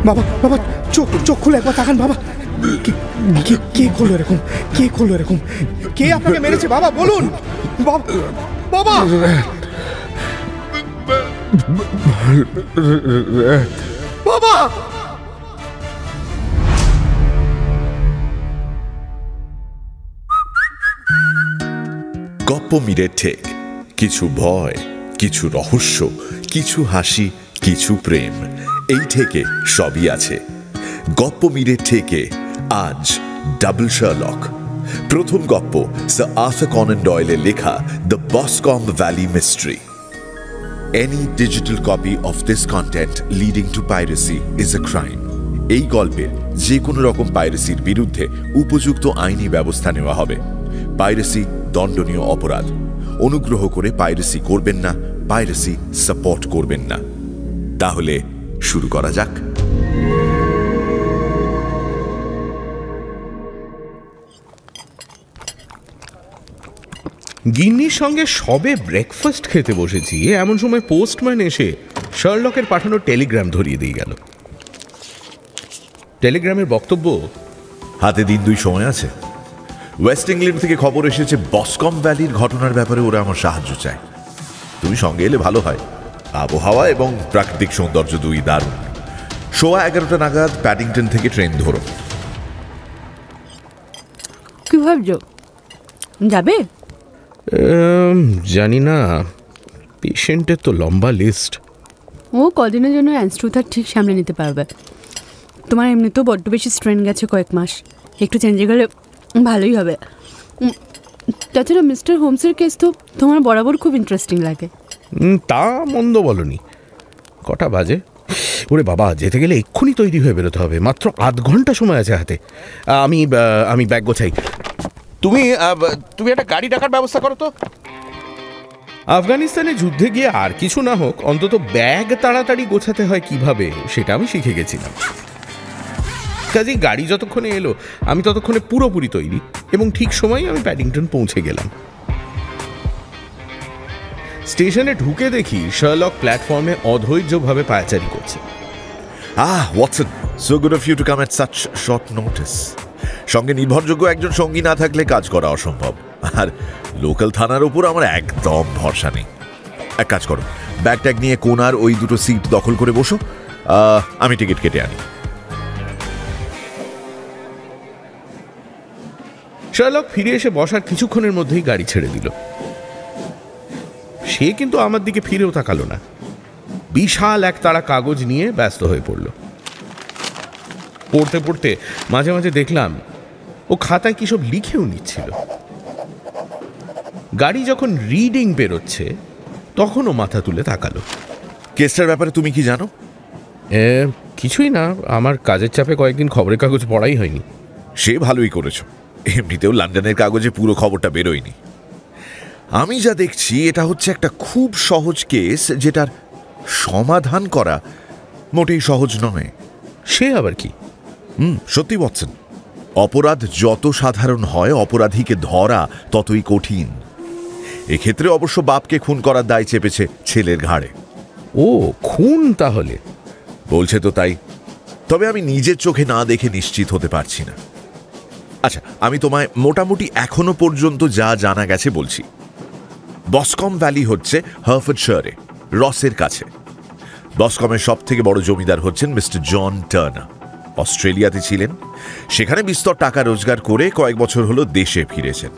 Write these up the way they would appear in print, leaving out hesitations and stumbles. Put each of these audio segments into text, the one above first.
বাবা বাবা, চোখ চোখ খুলে একবার তাকান বাবা। কে করলো এরকম? কে করলো এরকম? কে আপনাকে মেরেছে বাবা? বলুন বাবা। বাবা, গপ্প মিরের ঠেক, কিছু ভয়, কিছু রহস্য, কিছু হাসি, কিছু প্রেম, এই ঠেকে সবই আছে। গপ্প মিরের ঠেকে আজ ডাবল শার্লক। প্রথম গপ্প স্যার আর্থার কনান ডয়েলের লেখা the Boscombe Valley Mystery. Any digital copy of this content leading to piracy is a crime. এই গল্পের যে কোনো রকম পাইরেসির বিরুদ্ধে উপযুক্ত আইনি ব্যবস্থা নেওয়া হবে। পাইরেসি দণ্ডনীয় অপরাধ। অনুগ্রহ করে পাইরেসি করবেন না, পাইরেসি সাপোর্ট করবেন না। তাহলে শুরু করা যাক। গিন্নির সঙ্গে সবে ব্রেকফাস্ট খেতে বসেছি, এমন সময় পোস্টম্যান এসে শার্লকের পাঠানো টেলিগ্রাম ধরিয়ে দিয়ে গেল। টেলিগ্রামের বক্তব্য, হাতে দিন দুই সময় আছে। ওয়েস্ট ইংল্যান্ড থেকে খবর এসেছে বসকম্ব ভ্যালির ঘটনার ব্যাপারে ওরা আমার সাহায্য চায়। তুমি সঙ্গে এলে ভালো হয়। আবহাওয়া এবং প্রাকৃতিক সৌন্দর্য দুই দারুণ। 11:15 নাগাদ প্যাডিংটন থেকে ট্রেন ধরো। কি ভাবছো, যাবে? জানি না, পেশেন্টের তো লম্বা লিস্ট। ও কদিনের জন্য অ্যানস্ট্রুথার ঠিক সামনে নিতে পারবে। তোমার এমনিতেও বড্ড বেশি স্ট্রেন গেছে কয়েক মাস, একটু চেঞ্জে গেলে ভালোই হবে। তাছাড়া মিস্টার হোমসের কেস তো তোমার বরাবর খুব ইন্টারেস্টিং লাগে। তা মন্দ বলনি। কটা বাজে? ওরে বাবা, যেতে গেলে এক্ষুনি তৈরি হয়ে বেরোতে হবে। মাত্র আধ ঘন্টা সময় আছে হাতে। আমি ব্যাগ গোছাই। তুমি একটা গাড়ি ডাকার ব্যবস্থা করো তো। আফগানিস্তানে যুদ্ধে গিয়ে আর কিছু না হোক, অন্তত ব্যাগ তাড়াতাড়ি গোছাতে হয় কিভাবে সেটা আমি শিখে গেছিলাম। কাজেই গাড়ি যতক্ষণে এলো আমি ততক্ষণে পুরোপুরি তৈরি, এবং ঠিক সময় আমি প্যাডিংটন পৌঁছে গেলাম। স্টেশনে ঢুকে দেখি শার্লক প্ল্যাটফর্মে অধৈর্যভাবে পায়চারি করছে। Watson, so good of you to come at such short notice. সঙ্গে নির্ভরযোগ্য একজন সঙ্গী না থাকলে কাজ করা অসম্ভব, আর লোকাল থানার উপর আমার একদম ভরসা নেই। এক কাজ করো, ব্যাগ ট্যাগ নিয়ে কোনার ওই দুটো সিট দখল করে বসো, আমি টিকিট কেটে আনি। শার্লক ফিরে এসে বসার কিছুক্ষণের মধ্যেই গাড়ি ছেড়ে দিল। সে কিন্তু আমার দিকে ফিরেও তাকালো না। বিশাল এক তাড়া কাগজ নিয়ে ব্যস্ত হয়ে পড়ল। পড়তে পড়তে মাঝে মাঝে দেখলাম ও খাতায় কি সব লিখেও নিচ্ছিল। গাড়ি যখন রিডিং বেরোচ্ছে তখনও মাথা তুলে তাকালো। কেসটার ব্যাপারে তুমি কি জানো? কিছুই না, আমার কাজের চাপে কয়েকদিন খবরের কাগজ পড়াই হয়নি। সে ভালোই করেছো, এমনিতেও লন্ডনের কাগজে পুরো খবরটা বেরোয়নি। আমি যা দেখছি এটা হচ্ছে একটা খুব সহজ কেস, যেটার সমাধান করা মোটেই সহজ নয়। সে আবার কি? সত্যি বলছেন, অপরাধ যত সাধারণ হয় অপরাধীকে ধরা ততই কঠিন। এক্ষেত্রে অবশ্য বাপকে খুন করার দায় চেপেছে ছেলের ঘাড়ে। ও খুন তাহলে? বলছে তো তাই, তবে আমি নিজের চোখে না দেখে নিশ্চিত হতে পারছি না। আচ্ছা, আমি তোমায় মোটামুটি এখনো পর্যন্ত যা জানা গেছে বলছি। বসকম্ব ভ্যালি হচ্ছে হার্ফোর্ডশায়ারে, রসের কাছে। বসকমের সব থেকে বড় জমিদার হচ্ছেন মিস্টার জন টার্নার। অস্ট্রেলিয়াতে ছিলেন, সেখানে বিস্তর টাকা রোজগার করে কয়েক বছর হলো দেশে ফিরেছেন।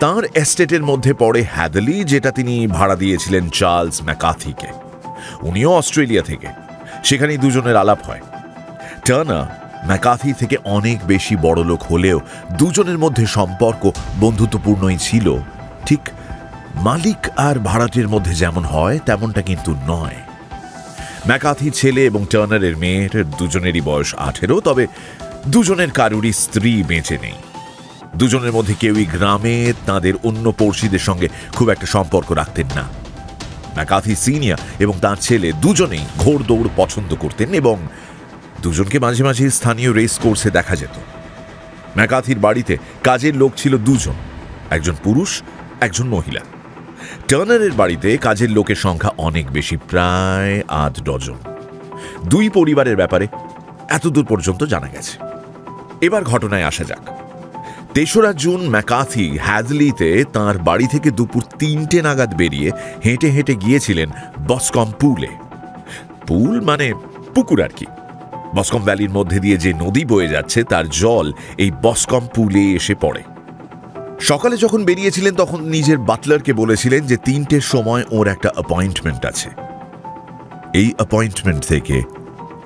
তাঁর এস্টেটের মধ্যে পড়ে হ্যাদলি, যেটা তিনি ভাড়া দিয়েছিলেন চার্লস ম্যাকাথিকে। উনিও অস্ট্রেলিয়া থেকে, সেখানেই দুজনের আলাপ হয়। টার্নার ম্যাকাথি থেকে অনেক বেশি বড় লোক হলেও দুজনের মধ্যে সম্পর্ক বন্ধুত্বপূর্ণই ছিল। ঠিক মালিক আর ভাড়াটের মধ্যে যেমন হয় তেমনটা কিন্তু নয়। ম্যাকাথির ছেলে এবং টার্নারের মেয়ের দুজনেরই বয়স 18, তবে দুজনের কারুরই স্ত্রী বেঁচে নেই। দুজনের মধ্যে কেউই গ্রামে তাদের অন্য পড়শিদের সঙ্গে খুব একটা সম্পর্ক রাখতেন না। ম্যাকাথি সিনিয়র এবং তার ছেলে দুজনেই ঘোড়দৌড় পছন্দ করতেন, এবং দুজনকে মাঝে মাঝে স্থানীয় রেস কোর্সে দেখা যেত। ম্যাকাথির বাড়িতে কাজের লোক ছিল দুজন, একজন পুরুষ, একজন মহিলা। টার্নারের বাড়িতে কাজের লোকের সংখ্যা অনেক বেশি, প্রায় 8 ডজন। দুই পরিবারের ব্যাপারে এতদূর পর্যন্ত জানা গেছে। এবার ঘটনায় আসা যাক। ৩রা জুন ম্যাকাথি হ্যাদলিতে তাঁর বাড়ি থেকে দুপুর ৩টে নাগাদ বেরিয়ে হেঁটে হেঁটে গিয়েছিলেন বসকম পুলে। পুল মানে পুকুর আর কি। বসকম ভ্যালির মধ্যে দিয়ে যে নদী বয়ে যাচ্ছে তার জল এই বসকম পুলে এসে পড়ে। সকালে যখন বেরিয়েছিলেন তখন নিজের বাটলারকে বলেছিলেন যে ৩টের সময় ওর একটা অ্যাপয়েন্টমেন্ট আছে। এই অ্যাপয়েন্টমেন্ট থেকে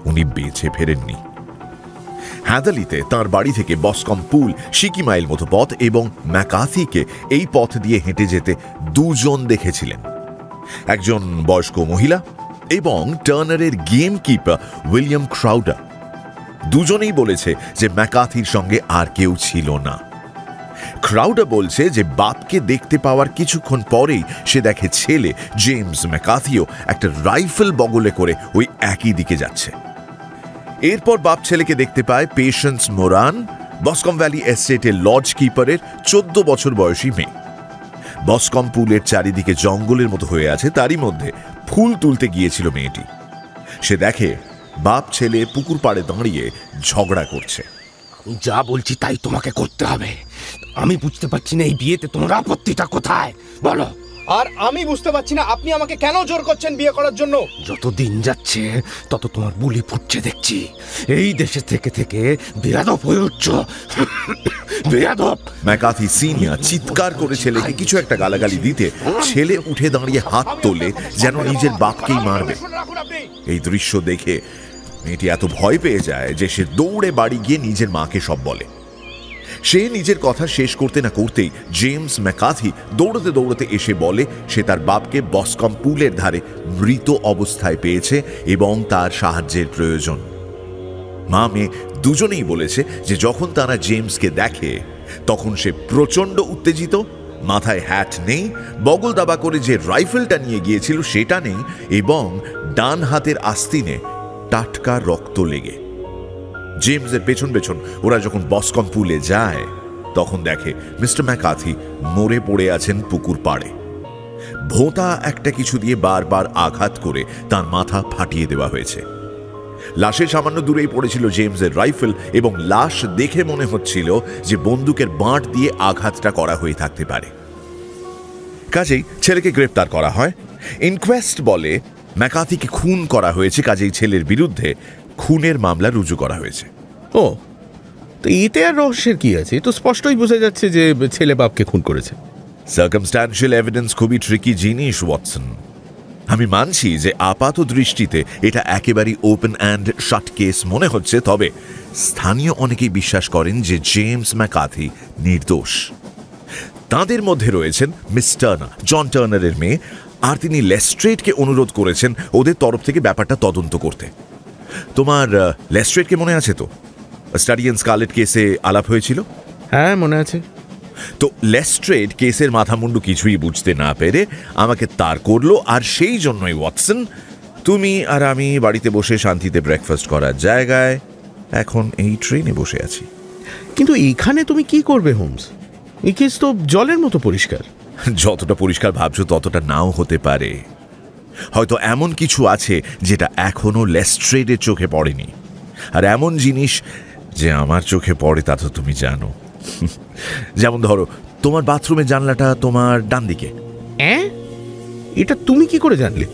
উনি বেঁচে ফেরেননি। হ্যাদলিতে তাঁর বাড়ি থেকে বসকম পুল ৬০ মাইল মতো পথ এবং ম্যাকাথিকে এই পথ দিয়ে হেঁটে যেতে ২ জন দেখেছিলেন, একজন বয়স্ক মহিলা এবং টার্নারের গেম কিপার উইলিয়াম ক্রাউডার। দুজনেই বলেছে যে ম্যাকাথির সঙ্গে আর কেউ ছিল না। ক্রাউডার বলছে যে বাপকে দেখতে পাওয়ার কিছুক্ষণ পরেই সে দেখে ছেলে জেমস ম্যাকাথিও একটা রাইফেল বগলে করে ওই একই দিকে যাচ্ছে। এরপর বাপ ছেলেকে দেখতে পায় পেশেন্স মোরান, বসকম ভ্যালি এস্টেটের লজ কিপারের ১৪ বছর বয়সী মেয়ে। বসকম পুলের চারিদিকে জঙ্গলের মতো হয়ে আছে, তারই মধ্যে ফুল তুলতে গিয়েছিল মেয়েটি। সে দেখে বাপ ছেলে পুকুর পাড়ে দাঁড়িয়ে ঝগড়া করছে। যা বলছি তাই তোমাকে করতে হবে। আমি বুঝতে পারছি না এই বিয়েতে তোমার আপত্তিটা কোথায়, বলো। আর আমি বুঝতে পারছি না আপনি আমাকে কেন জোর করছেন বিয়ে করার জন্য। যত দিন যাচ্ছে তত তোমার বুলি ফুটছে দেখছি। এই দেশে থেকে থেকে বেয়াদব হয়ে উঠছ, বেয়াদব। ম্যাকাথি সিনিয়র চিৎকার করে ছেলেকে কিছু একটা গালাগালি দিতে ছেলে উঠে দাঁড়িয়ে হাত তোলে যেন নিজের বাপকেই মারবে। এই দৃশ্য দেখে মেয়েটি এত ভয় পেয়ে যায় যে সে দৌড়ে বাড়ি গিয়ে নিজের মাকে সব বলে। সে নিজের কথা শেষ করতে না করতেই জেমস ম্যাকাথি দৌড়তে দৌড়তে এসে বলে সে তার বাপকে বসকম পুলের ধারে মৃত অবস্থায় পেয়েছে এবং তার সাহায্যের প্রয়োজন। মা মেয়ে দুজনেই বলেছে যে যখন তারা জেমসকে দেখে তখন সে প্রচণ্ড উত্তেজিত, মাথায় হ্যাট নেই, বগল দাবা করে যে রাইফেলটা নিয়ে গিয়েছিল সেটা নেই এবং ডান হাতের আস্তিনে টাটকা রক্ত লেগে। জেমসের পেছন পেছন ওরা যখন বসকম পুলে যায় তখন দেখে মিস্টার ম্যাকাথি মরে পড়ে আছেন পুকুর পাড়ে। ভোঁতা একটা কিছু দিয়ে বারবার আঘাত করে তার মাথা ফাটিয়ে দেওয়া হয়েছে। লাশের সামান্য দূরেই পড়েছিল জেমসের রাইফেল এবং লাশ দেখে মনে হচ্ছিল যে বন্দুকের বাঁট দিয়ে আঘাতটা করা হয়ে থাকতে পারে। কাজেই ছেলেকে গ্রেপ্তার করা হয়। ইনকোয়েস্ট বলে ম্যাকাথিকে খুন করা হয়েছে, কাজেই ছেলের বিরুদ্ধে খুনের মামলা রুজু করা হয়েছে। ও, তো এতে আর রহস্যের কি আছে? তো স্পষ্টই বোঝা যাচ্ছে যে ছেলে বাপকে খুন করেছে। সার্কামস্ট্যান্সিয়াল এভিডেন্স খুবই ট্রিকি জিনিস ওয়াটসন। আমি মানছি যে আপাত দৃষ্টিতে এটা একেবারেই ওপেন অ্যান্ড শাট কেস মনে হচ্ছে, তবে স্থানীয় অনেকেই বিশ্বাস করেন যে জেমস ম্যাকাথি নির্দোষ। তাদের মধ্যে রয়েছেন মিস টার্নার, জন টার্নারের মেয়ে, আর তিনি লেস্ট্রেটকে অনুরোধ করেছেন ওদের তরফ থেকে ব্যাপারটা তদন্ত করতে। তোমার লেস্ট্রেটকে মনে আছে তো? স্টাডি অ্যান্ড স্কারলেট কেসে আলাপ হয়েছিল। হ্যাঁ, মনে আছে। তো লেস্ট্রেট কেসের মাথামুন্ডু কিছুই বুঝতে না পেরে আমাকে তার করলো, আর সেই জন্যই ওয়াটসন তুমি আর আমি বাড়িতে বসে শান্তিতে ব্রেকফাস্ট করার জায়গায় এখন এই ট্রেনে বসে আছি। কিন্তু এখানে তুমি কি করবে হোমস? এই কেস তো জলের মতো পরিষ্কার। যতটা পরিষ্কার ভাবছো ততটা নাও হতে পারে। হয়তো এমন কিছু আছে যেটা এখনো লেস্ট্রেটের চোখে পড়েনি, আর এমন জিনিস যে আমার চোখে পড়ে তা তো তুমি জানো। যেমন ধরো, তোমার বাথরুমের জানলাটা তোমার ডান দিকে। এটা তুমি কি করে জানলে?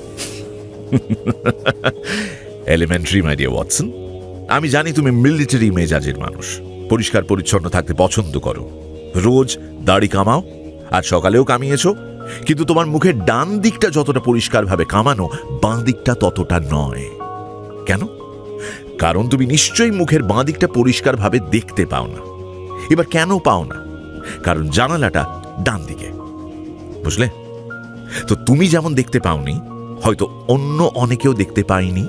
Elementary my dear Watson. আমি জানি তুমি মিলিটারি মেজাজের মানুষ, পরিষ্কার পরিচ্ছন্ন থাকতে পছন্দ করো, রোজ দাড়ি কামাও, আর সকালেও কামিয়েছো, কিন্তু তোমার মুখের ডান দিকটা যতটা পরিষ্কারভাবে কামানো, বাঁ দিকটা ততটা নয়। কেন? কারণ তুমি নিশ্চয়ই মুখের বাঁ দিকটা পরিষ্কারভাবে দেখতে পাও না। এবার কেন পাও না? কারণ জানালাটা ডান দিকে, বুঝলে? তো তুমি যেমন দেখতে পাওনি, হয়তো অন্য অনেকেও দেখতে পায়নি।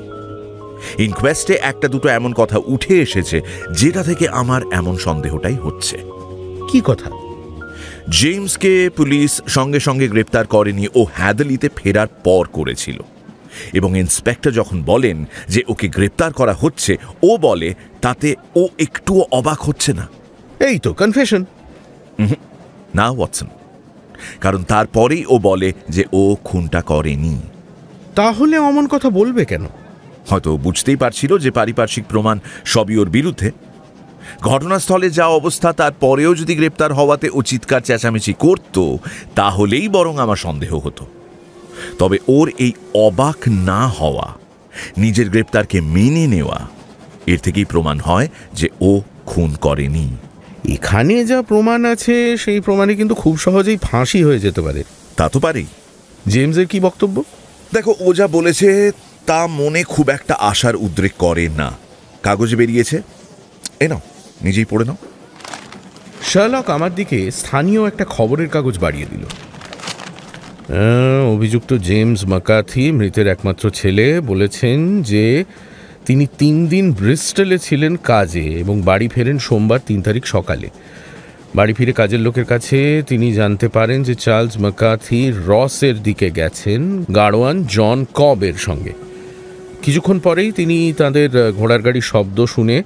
ইনকোয়েস্টে একটা দুটো এমন কথা উঠে এসেছে যেটা থেকে আমার এমন সন্দেহটাই হচ্ছে। কি কথা? জেমসকে পুলিশ সঙ্গে সঙ্গে গ্রেপ্তার করেনি, ও হ্যাদলিতে ফেরার পর করেছিল। এবং ইন্সপেক্টর যখন বলেন যে ওকে গ্রেপ্তার করা হচ্ছে, ও বলে তাতে ও একটুও অবাক হচ্ছে না। এই তো কনফেশন। না ওয়াটসন, কারণ তারপরেই ও বলে যে ও খুনটা করেনি। তাহলে অমন কথা বলবে কেন? হয়তো বুঝতেই পারছিল যে পারিপার্শ্বিক প্রমাণ সবই ওর বিরুদ্ধে। ঘটনাস্থলে যা অবস্থা, তার পরেও যদি গ্রেপ্তার হওয়াতে ও চিৎকার চেঁচামেচি করত, তাহলেই বরং আমার সন্দেহ হতো। তবে ওর এই অবাক না হওয়া, নিজের গ্রেপ্তারকে মেনে নেওয়া, এর থেকেই প্রমাণ হয় যে ও খুন করেনি। এখানে যা প্রমাণ আছে সেই প্রমাণে কিন্তু খুব সহজেই ফাঁসি হয়ে যেতে পারে। তা তো পারেই। জেমসের কি বক্তব্য? দেখো, ও যা বলেছে তা মনে খুব একটা আশার উদ্রেক করে না। কাগজে বেরিয়েছে, এ নাও, নিজেই পড়ে নাও। শার্লক আমার দিকে স্থানীয় একটা খবরের কাগজ বাড়িয়ে দিল। অভিযুক্ত জেমস ম্যাকার্থি, মৃতের একমাত্র ছেলে, বলেছেন যে তিনি 3 দিন ব্রিস্টলে ছিলেন কাজে এবং বাড়ি ফেরেন সোমবার 3 তারিখ সকালে। বাড়ি ফিরে কাজের লোকের কাছে তিনি জানতে পারেন যে চার্লস ম্যাকার্থি রসের দিকে গেছেন গাড়োয়ান জন কবের সঙ্গে। কিছুক্ষণ পরেই তিনি তাদের ঘোড়ার গাড়ির শব্দ শুনে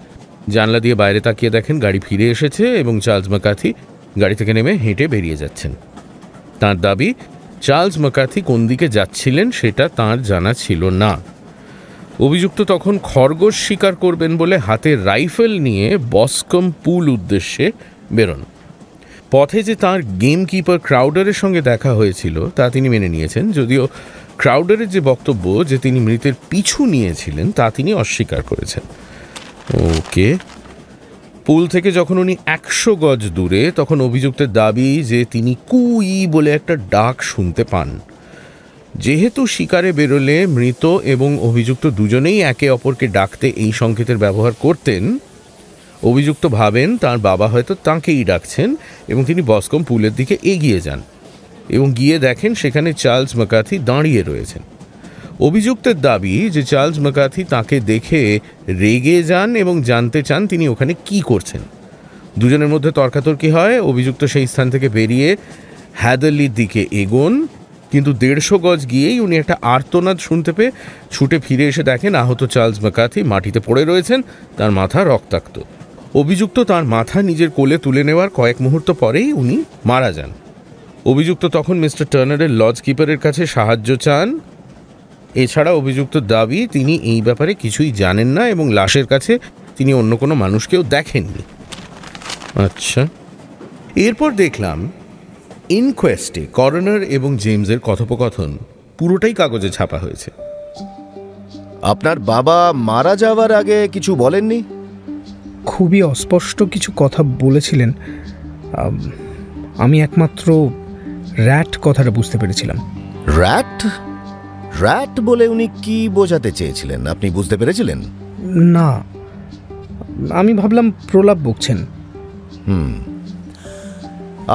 জানলা দিয়ে বাইরে তাকিয়ে দেখেন গাড়ি ফিরে এসেছে এবং চার্লস ম্যাকার্থি গাড়ি থেকে নেমে হেঁটে বেরিয়ে যাচ্ছেন। তাঁর দাবি, চার্লস ম্যাকার্থি কোন দিকে যাচ্ছিলেন সেটা তাঁর জানা ছিল না। অভিযুক্ত তখন খরগোশ শিকার করবেন বলে হাতে রাইফেল নিয়ে বসকম পুল উদ্দেশ্যে বেরোন। পথে যে তাঁর গেম কিপার ক্রাউডারের সঙ্গে দেখা হয়েছিল তা তিনি মেনে নিয়েছেন, যদিও ক্রাউডারের যে বক্তব্য যে তিনি মৃতের পিছু নিয়েছিলেন তা তিনি অস্বীকার করেছেন। ওকে। পুল থেকে যখন উনি 100 গজ দূরে, তখন অভিযুক্তের দাবি যে তিনি কুই বলে একটা ডাক শুনতে পান। যেহেতু শিকারে বেরোলে মৃত এবং অভিযুক্ত দুজনেই একে অপরকে ডাকতে এই সংকেতের ব্যবহার করতেন, অভিযুক্ত ভাবেন তার বাবা হয়তো তাঁকেই ডাকছেন এবং তিনি বসকম পুলের দিকে এগিয়ে যান এবং গিয়ে দেখেন সেখানে চার্লস ম্যাকার্থি দাঁড়িয়ে রয়েছেন। অভিযুক্তের দাবি যে চার্লস ম্যাকার্থি তাকে দেখে রেগে যান এবং জানতে চান তিনি ওখানে কি করছেন। দুজনের মধ্যে তর্কাতর্কি হয়। অভিযুক্ত সেই স্থান থেকে বেরিয়ে হ্যাদারলির দিকে এগোন, কিন্তু 150 গজ গিয়েই উনি একটা আর্তনাদ শুনতে পেয়ে ছুটে ফিরে এসে দেখেন আহত চার্লস ম্যাকার্থি মাটিতে পড়ে রয়েছেন, তার মাথা রক্তাক্ত। অভিযুক্ত তার মাথা নিজের কোলে তুলে নেওয়ার কয়েক মুহূর্ত পরেই উনি মারা যান। অভিযুক্ত তখন মিস্টার টার্নারের লজ কিপারের কাছে সাহায্য চান। এছাড়া অভিযুক্ত দাবি তিনি এই ব্যাপারে কিছুই জানেন না এবং লাশের কাছে তিনি অন্য কোনো মানুষকেও দেখেননি। আচ্ছা, এরপর দেখলাম ইনকোয়েস্টে করোনার এবং জেমসের কথোপকথন পুরোটাই কাগজে ছাপা হয়েছে। আপনার বাবা মারা যাওয়ার আগে কিছু বলেননি? খুবই অস্পষ্ট কিছু কথা বলেছিলেন। আমি একমাত্র র্যাট কথাটা বুঝতে পেরেছিলাম। র্যাট? র্যাট বলে উনি কি বোঝাতে চেয়েছিলেন, আপনি বুঝতে পেরেছিলেন? না, আমি ভাবলাম প্রলাপ বকছেন।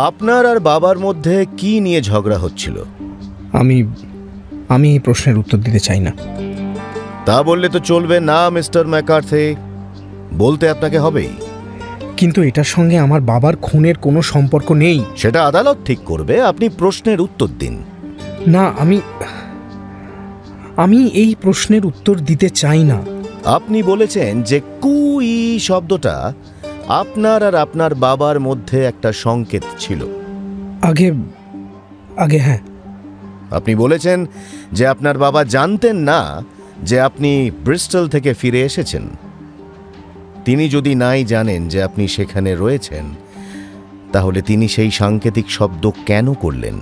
আপনার আর বাবার মধ্যে কি নিয়ে ঝগড়া হচ্ছিল? আমি এই প্রশ্নের উত্তর দিতে চাই না। তা বললে তো চলবে না মিস্টার ম্যাকার্থি, বলতে আপনাকে হবেই। কিন্তু এটার সঙ্গে আমার বাবার খুনের কোনো সম্পর্ক নেই। সেটা আদালত ঠিক করবে, আপনি প্রশ্নের উত্তর দিন। না, আমি এই প্রশ্নের উত্তর দিতে চাই না। আপনি বলেছেন যে কুই শব্দটা আপনার আর আপনার বাবার মধ্যে একটা সংকেত ছিল। আগে হ্যাঁ। আপনি বলেছেন যে আপনার বাবা জানতেন না যে আপনি ব্রিস্টল থেকে ফিরে এসেছেন। তিনি যদি নাই জানেন যে আপনি সেখানে রয়েছেন, তাহলে তিনি সেই সাংকেতিক শব্দ কেন করলেন?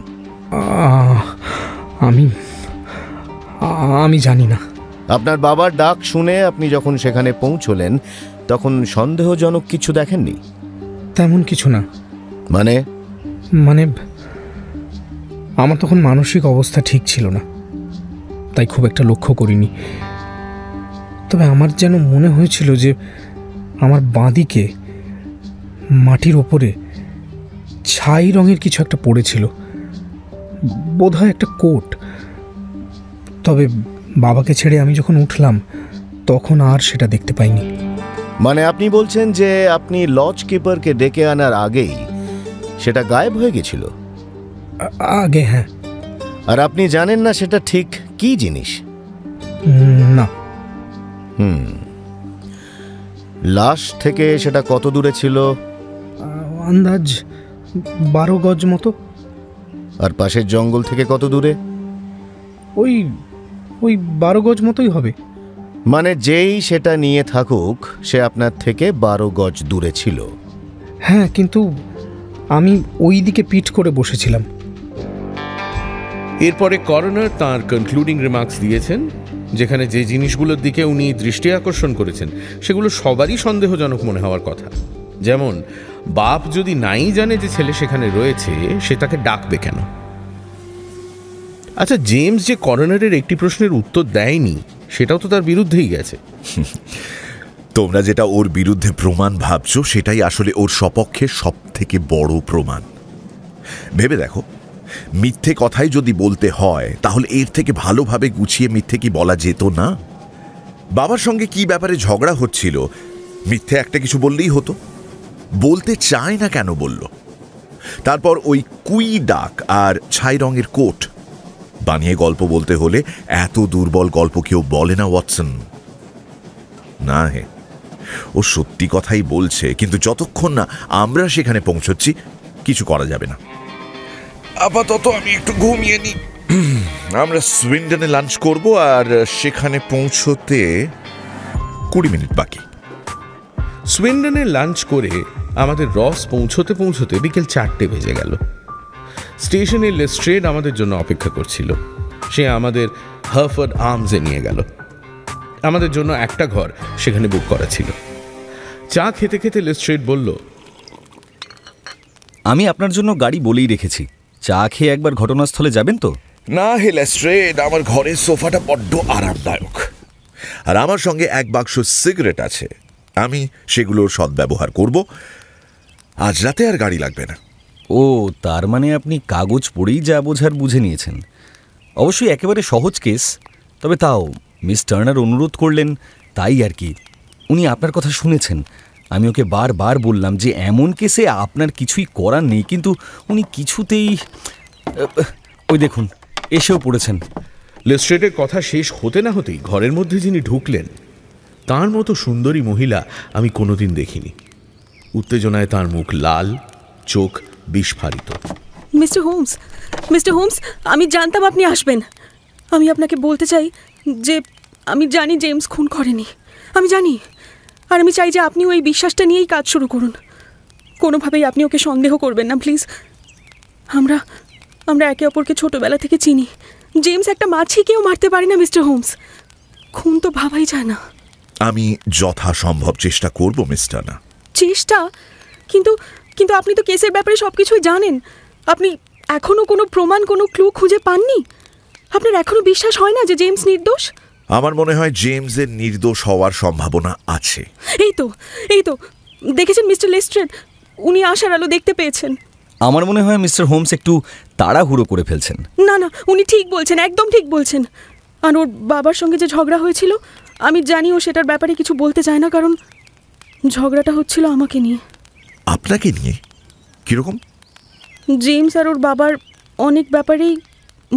আমি জানি না। আপনার বাবার ডাক শুনে আপনি যখন সেখানে পৌঁছলেন তখন সন্দেহজনক কিছু দেখেননি? তেমন কিছু না। মানে আমার তখন মানসিক অবস্থা ঠিক ছিল না, তাই খুব একটা লক্ষ্য করিনি। তবে আমার যেন মনে হয়েছিল যে আমার বাঁদিকে মাটির ওপরে ছাই রঙের কিছু একটা পড়েছিল, বোধহয় একটা কোট। তবে বাবাকে ছেড়ে আমি যখন উঠলাম তখন আর সেটা দেখতে পাইনি। মানে আপনি বলছেন যে আপনি লজ কিপারকে ডেকে আনার আগেই সেটা গায়েব হয়ে গেছিল? আগে হ্যাঁ। আর আপনি জানেন না সেটা ঠিক কি জিনিস? না। লাশ থেকে সেটা কত দূরে ছিল? আন্দাজ 12 গজ মতো। আর পাশের জঙ্গল থেকে কত দূরে? ওই 12 গজ মতোই হবে। মানে যেই সেটা নিয়ে থাকুক সে আপনার থেকে 12 গজ দূরে ছিল। হ্যাঁ, কিন্তু আমি ওই দিকে পিঠ করে বসেছিলাম। এরপরে করোনার তাঁর কনক্লুডিং রিমার্কস দিয়েছেন, যেখানে যে জিনিসগুলোর দিকে উনি দৃষ্টি আকর্ষণ করেছেন সেগুলো সবারই সন্দেহজনক মনে হওয়ার কথা। যেমন, বাপ যদি নাই জানে যে ছেলে সেখানে রয়েছে, সে তাকে ডাকবে কেন? আচ্ছা, জেমস যে করোনারের একটি প্রশ্নের উত্তর দেয়নি সেটাও তো তার বিরুদ্ধেই গেছে। তোমরা যেটা ওর বিরুদ্ধে প্রমাণ ভাবছো সেটাই আসলে ওর সপক্ষে সব থেকে বড় প্রমাণ। ভেবে দেখো, মিথ্যে কথাই যদি বলতে হয় তাহলে এর থেকে ভালোভাবে গুছিয়ে মিথ্যে কি বলা যেত না? বাবার সঙ্গে কি ব্যাপারে ঝগড়া হচ্ছিল, মিথ্যে একটা কিছু বললেই হতো। বলতে চায় না কেন বলল? তারপর ওই কুই ডাক আর ছাই রঙের কোট বানিয়ে গল্প বলতে হলে এত দুর্বল গল্প কেউ বলে না ওয়াটসন। না হে, ও সত্যি কথাই বলছে, কিন্তু যতক্ষণ না আমরা সেখানে পৌঁছচ্ছি কিছু করা যাবে না। আপাতত আমি একটু ঘুমিয়ে নিই। আমরা সুইন্ডনে লাঞ্চ করব আর সেখানে পৌঁছতে 20 মিনিট বাকি। সুইন্ডনে লাঞ্চ করে আমাদের রস পৌঁছতে পৌঁছতে বিকেল 4টে বেজে গেল। স্টেশনে লেস্ট্রেড আমাদের জন্য অপেক্ষা করছিল। সে আমাদের হারফোর্ড আর্মসে নিয়ে গেল। আমাদের জন্য একটা ঘর সেখানে বুক করা ছিল। চা খেতে খেতে লেস্ট্রেড বলল, আমি আপনার জন্য গাড়ি বলেই রেখেছি, চা খেয়ে একবার ঘটনাস্থলে যাবেন তো? না হে লেস্ট্রেড, আমার ঘরের সোফাটা বড্ড আরামদায়ক, আর আমার সঙ্গে এক বাক্স সিগারেট আছে। আমি সেগুলোর সদ্ব্যবহার করব। আজ রাতে আর গাড়ি লাগবে না। ও, তার মানে আপনি কাগজ পড়েই যা বোঝার বুঝে নিয়েছেন। অবশ্যই একেবারে সহজ কেস, তবে তাও মিস টার্নার অনুরোধ করলেন তাই আর কি। উনি আপনার কথা শুনেছেন। আমি ওকে বারবার বললাম যে এমন কেসে আপনার কিছুই করার নেই, কিন্তু উনি কিছুতেই... ওই দেখুন, এসেও পড়েছেন। লেস্ট্রেডের কথা শেষ হতে না হতেই ঘরের মধ্যে যিনি ঢুকলেন, তার মতো সুন্দরী মহিলা আমি কোনোদিন দেখিনি। উত্তেজনায় তার মুখ লাল, চোখ বিস্ফারিত। মিস্টার হোমস, আমি জানতাম আপনি আসবেন। আমি আপনাকে বলতে চাই যে আমি জানি জেমস খুন করেনি, আমি জানি। আর আমি চাই যে আপনি ওই বিশ্বাসটা নিয়েই কাজ শুরু করুন। কোনোভাবেই আপনি ওকে সন্দেহ করবেন না, প্লিজ। আমরা একে অপরকে ছোটবেলা থেকে চিনি। জেমস একটা মাছিকেও মারতে পারে না মিস্টার হোমস। খুন তো ভাবাই যায় না। আমি যথাসম্ভব চেষ্টা করব মিস্টার না। চেষ্টা? কিন্তু আপনি তো কেসের ব্যাপারে সব কিছুই জানেন। আপনি এখনো কোনো প্রমাণ, কোনো ক্লু খুঁজে পাননি? আপনার এখনো বিশ্বাস হয় না যে জেমস নির্দোষ? আমার মনে হয় জেমসের নির্দোষ হওয়ার সম্ভাবনা আছে। এই তো দেখেছেন মিস্টার লেস্ট্রেড, উনি আশার আলো দেখতে পেয়েছেন। আমার মনে হয় মিস্টার হোমস একটু তাড়াহুড়ো করে ফেলছেন। না, উনি ঠিক বলছেন, একদম ঠিক বলছেন। আর ওর বাবার সঙ্গে যে ঝগড়া হয়েছিল, আমি জানি ও সেটার ব্যাপারে কিছু বলতে চায় না, কারণ ঝগড়াটা হচ্ছিল আমাকে নিয়ে। আপনাকে নিয়ে? কিরকম? জেমস আর ওর বাবার অনেক ব্যাপারেই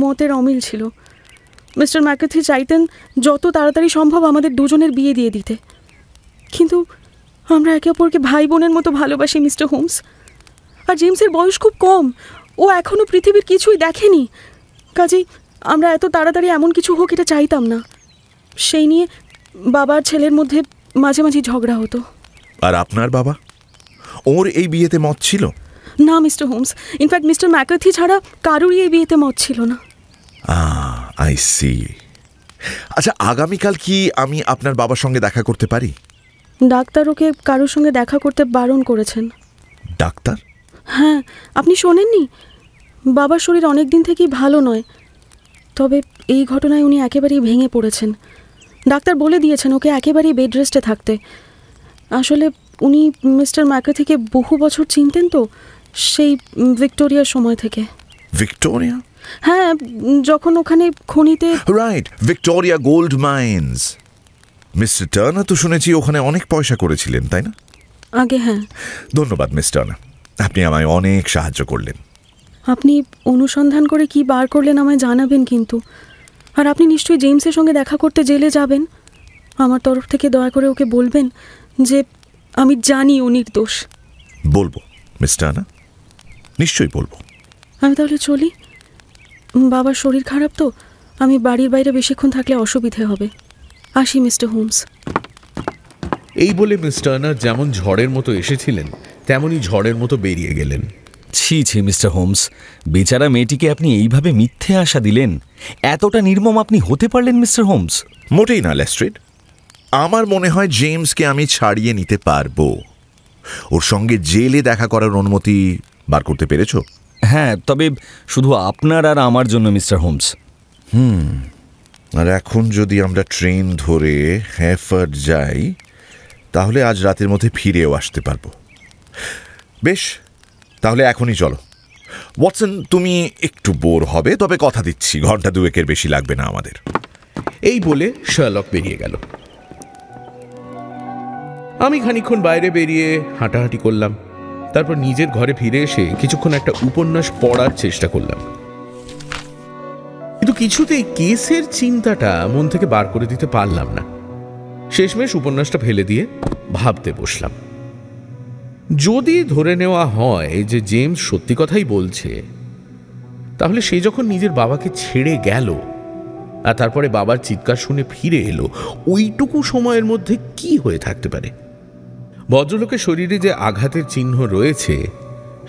মতের অমিল ছিল। মিস্টার ম্যাকার্থি চাইতেন যত তাড়াতাড়ি সম্ভব আমাদের দুজনের বিয়ে দিয়ে দিতে, কিন্তু আমরা একে অপরকে ভাই বোনের মতো ভালোবাসি মিস্টার হোমস। আর জেমসের বয়স খুব কম, ও এখনও পৃথিবীর কিছুই দেখেনি। কাজেই আমরা এত তাড়াতাড়ি এমন কিছু হোক এটা চাইতাম না। সেই নিয়ে বাবার ছেলের মধ্যে মাঝে মাঝে ঝগড়া হতো। আর আপনার বাবা, ওর এই বিয়েতে মত ছিল? না mister Holmes, in fact mister McCarthy ছাড়া কারোরই এই বিয়েতে মত ছিল না। I see. আচ্ছা, আগামীকাল কি আমি আপনার বাবার সঙ্গে দেখা করতে পারি? ডাক্তার ওকে কারোর সঙ্গে দেখা করতে বারণ করেছেন। ডাক্তার? হ্যাঁ, আপনি শোনেননি? বাবার শরীর অনেক দিন থেকেই ভালো নয়, তবে এই ঘটনায় উনি একেবারেই ভেঙে পড়েছেন। ডাক্তার বলে দিয়েছেন ওকে একেবারেই বেড রেস্টে থাকতে। আসলে উনি মিস্টার ম্যাকার্থিকে বহু বছর চিনতেন তো, সেই ভিক্টোরিয়ার সময় থেকে। ভিক্টোরিয়া? হ্যাঁ, যখন ওখানে খনিতে... right, Victoria gold mines. Mister Turner তো শুনেছি ওখানে অনেক পয়সা করেছিলেন, তাই না? আগে হ্যাঁ। ধন্যবাদ মিস টার্নার, আপনি আমায় অনেক সাহায্য করলেন। আপনি অনুসন্ধান করে কি বার করলেন আমায় জানাবেন কিন্তু। আর আপনি নিশ্চয়ই জেমসের সঙ্গে দেখা করতে জেলে যাবেন। আমার তরফ থেকে দয়া করে ওকে বলবেন যে আমি জানি ও নির্দোষ। বলবো মিস টার্নার, নিশ্চয়ই বলবো। আমি তাহলে চলি, বাবার শরীর খারাপ তো, আমি বাড়ির বাইরে বেশিক্ষণ থাকলে অসুবিধে হবে। আসি মিস্টার হোমস। এই বলে মিস টার্নার যেমন ঝড়ের মতো এসেছিলেন তেমনই ঝড়ের মতো বেরিয়ে গেলেন। ছি ছি মিস্টার হোমস, বেচারা মেয়েটিকে আপনি এইভাবে মিথ্যে আশা দিলেন। এতটা নির্মম আপনি হতে পারলেন মিস্টার হোমস? মোটেই না লেস্ট্রেড। আমার মনে হয় জেমসকে আমি ছাড়িয়ে নিতে পারবো। ওর সঙ্গে জেলে দেখা করার অনুমতি বার করতে পেরেছো? হ্যাঁ, তবে শুধু আপনার আর আমার জন্য মিস্টার হোমস। আর এখন যদি আমরা ট্রেন ধরে হ্যাফার্ড যাই তাহলে আজ রাতের মধ্যে ফিরেও আসতে পারবো। বেশ, তাহলে এখনই চলো। ওয়াটসন, তুমি একটু বোর হবে, তবে কথা দিচ্ছি ঘন্টা দুয়েকের বেশি লাগবে না আমাদের। এই বলে শার্লক বেরিয়ে গেল। আমি খানিকক্ষণ বাইরে বেরিয়ে হাঁটাহাঁটি করলাম। তারপর নিজের ঘরে ফিরে এসে কিছুক্ষণ একটা উপন্যাস পড়ার চেষ্টা করলাম, কিন্তু কিছুতেই কেসের চিন্তাটা মন থেকে বার করে দিতে পারলাম না। শেষমেশ উপন্যাসটা ফেলে দিয়ে ভাবতে বসলাম। যদি ধরে নেওয়া হয় যে জেমস সত্যি কথাই বলছে, তাহলে সে যখন নিজের বাবাকে ছেড়ে গেল আর তারপরে বাবার চিৎকার শুনে ফিরে এলো, ওইটুকু সময়ের মধ্যে কি হয়ে থাকতে পারে? ভদ্রলোকের শরীরে যে আঘাতের চিহ্ন রয়েছে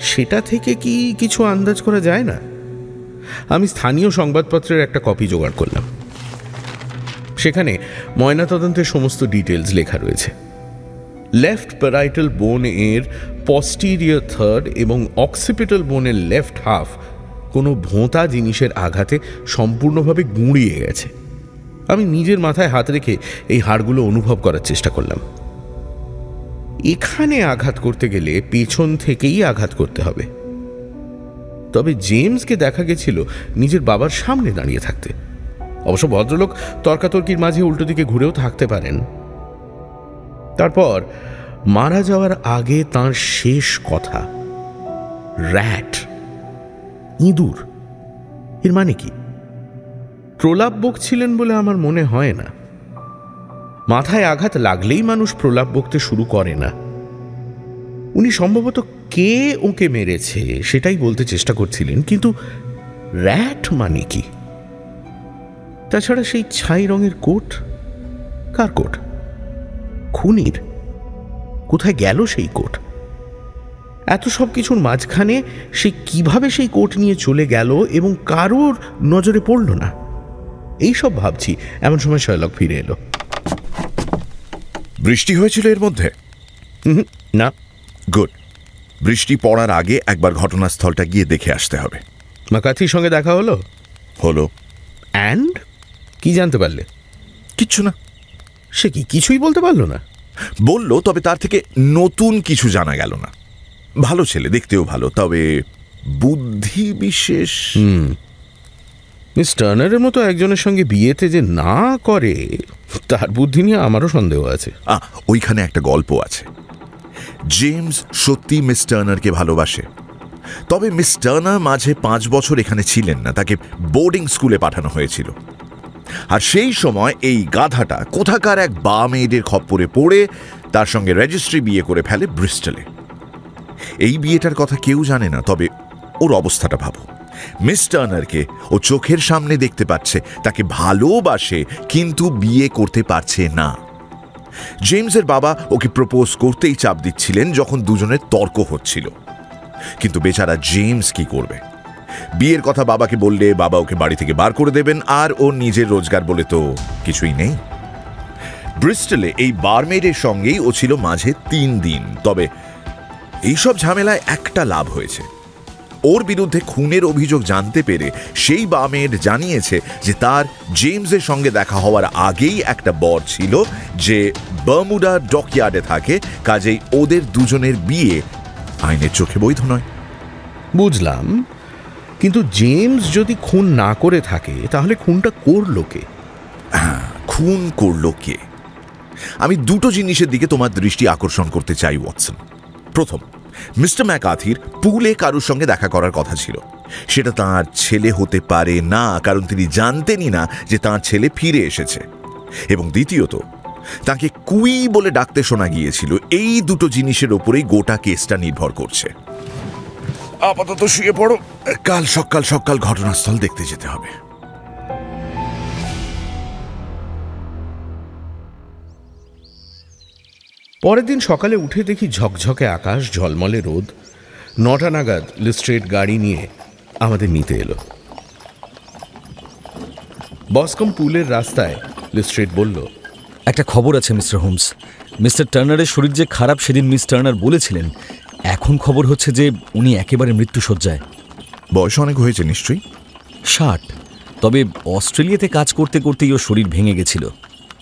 সেটা থেকে কি কিছু আন্দাজ করা যায় না? আমি স্থানীয় সংবাদপত্রের একটা কপি জোগাড় করলাম। সেখানে ময়নাতদন্তের সমস্ত ডিটেলস লেখা রয়েছে। লেফট প্যারাইটাল বোন এর পস্টিরিয়র থার্ড এবং অক্সিপিটাল বোনের লেফট হাফ কোনো ভোঁতা জিনিসের আঘাতে সম্পূর্ণভাবে গুঁড়িয়ে গেছে। আমি নিজের মাথায় হাত রেখে এই হাড়গুলো অনুভব করার চেষ্টা করলাম। এখানে আঘাত করতে গেলে পেছন থেকেই আঘাত করতে হবে। তবে জেমসকে দেখা গেছিল নিজের বাবার সামনে দাঁড়িয়ে থাকতে। অবশ্য ভদ্রলোক তর্কাতর্কির মাঝে উল্টো দিকে ঘুরেও থাকতে পারেন। তারপর মারা যাওয়ার আগে তাঁর শেষ কথা, র্যাট, ইঁদুর, এর মানে কি? প্রলাপ বকছিলেন বলে আমার মনে হয় না। মাথায় আঘাত লাগলেই মানুষ প্রলাপ বকতে শুরু করে না। উনি সম্ভবত কে ওকে মেরেছে সেটাই বলতে চেষ্টা করছিলেন, কিন্তু র্যাট মানে কি? তাছাড়া সেই ছাই রঙের কোট, কার কোট? খুনির। কোথায় গেল সেই কোট? এত সব কিছুর মাঝখানে সে কিভাবে সেই কোট নিয়ে চলে গেল এবং কারোর নজরে পড়ল না? এইসব ভাবছি, এমন সময় শার্লক ফিরে এলো। বৃষ্টি হয়েছিল এর মধ্যে? না। গুড। বৃষ্টি পড়ার আগে একবার ঘটনাস্থলটা গিয়ে দেখে আসতে হবে। ম্যাকার্থির সঙ্গে দেখা হলো? হলো। অ্যান্ড কি জানতে পারলে? কিচ্ছু না। সে কি কিছুই বলতে পারলো না? বলল, তবে তার থেকে নতুন কিছু জানা গেল না। ভালো ছেলে, দেখতেও ভালো, তবে বুদ্ধি বিশেষ। মিস টার্নারের মতো একজনের সঙ্গে বিয়েতে যে না করে, তার বুদ্ধি নিয়ে আমারও সন্দেহ আছে। ওইখানে একটা গল্প আছে। জেমস সত্যি মিস টার্নারকে ভালোবাসে, তবে মিস টার্নার মাঝে 5 বছর এখানে ছিলেন না, তাকে বোর্ডিং স্কুলে পাঠানো হয়েছিল। আর সেই সময় এই গাধাটা কোথাকার এক বা মেয়েদের খপ্পরে পড়ে তার সঙ্গে রেজিস্ট্রি বিয়ে করে ফেলে ব্রিস্টলে। এই বিয়েটার কথা কেউ জানে না, তবে ওর অবস্থাটা ভাবো। মিস টার্নারকে ও চোখের সামনে দেখতে পাচ্ছে, তাকে ভালোবাসে, কিন্তু বিয়ে করতে পারছে না। জেমসের বাবা ওকে প্রপোজ করতেই চাপ দিচ্ছিলেন যখন দুজনের তর্ক হচ্ছিল, কিন্তু বেচারা জেমস কি করবে? বিয়ের কথা বাবাকে বললে বাবা ওকে বাড়ি থেকে বার করে দেবেন, আর ওর নিজের রোজগার বলে তো কিছুই নেই। ব্রিস্টলে এই বারমেডের সঙ্গেই ও ছিল মাঝে 3 দিন। তবে এইসব ঝামেলায় একটা লাভ হয়েছে। ওর বিরুদ্ধে খুনের অভিযোগ জানতে পেরে সেই বারমেড জানিয়েছে যে তার জেমসের সঙ্গে দেখা হওয়ার আগেই একটা বর ছিল যে বারমুডা ডকইয়ার্ডে থাকে, কাজেই ওদের দুজনের বিয়ে আইনের চোখে বৈধ নয়। বুঝলাম, কিন্তু জেমস যদি খুন না করে থাকে তাহলে খুনটা করলো কে? খুন করলো কে? আমি দুটো জিনিসের দিকে তোমার দৃষ্টি আকর্ষণ করতে চাই ওয়াটসন। প্রথম, মিস্টার ম্যাকার্থির পুলে কারোর সঙ্গে দেখা করার কথা ছিল। সেটা তাঁর ছেলে হতে পারে না, কারণ তিনি জানতেনই না যে তাঁর ছেলে ফিরে এসেছে। এবং দ্বিতীয়ত, তাকে কুই বলে ডাকতে শোনা গিয়েছিল। এই দুটো জিনিসের ওপরেই গোটা কেসটা নির্ভর করছে। আপাতত শুয়ে পড়ো, কাল সকাল ঘটনাস্থল দেখতে যেতে হবে। পরের দিন সকালে উঠে দেখি ঝকঝকে আকাশ, ঝলমলে রোদ। 9টা নাগাদ লিস্ট্রেট গাড়ি নিয়ে আমাদের নিতে এলো। বসকম পুলের রাস্তায় লিস্ট্রেট বলল, একটা খবর আছে মিস্টার হোমস। মিস্টার টার্নারের শরীর যে খারাপ সেদিন মিস টার্নার বলেছিলেন, এখন খবর হচ্ছে যে উনি একেবারে মৃত্যুশয্যায়। বয়স অনেক হয়েছে নিশ্চয়ই? 60। তবে অস্ট্রেলিয়াতে কাজ করতে করতেই ওর শরীর ভেঙে গেছিল,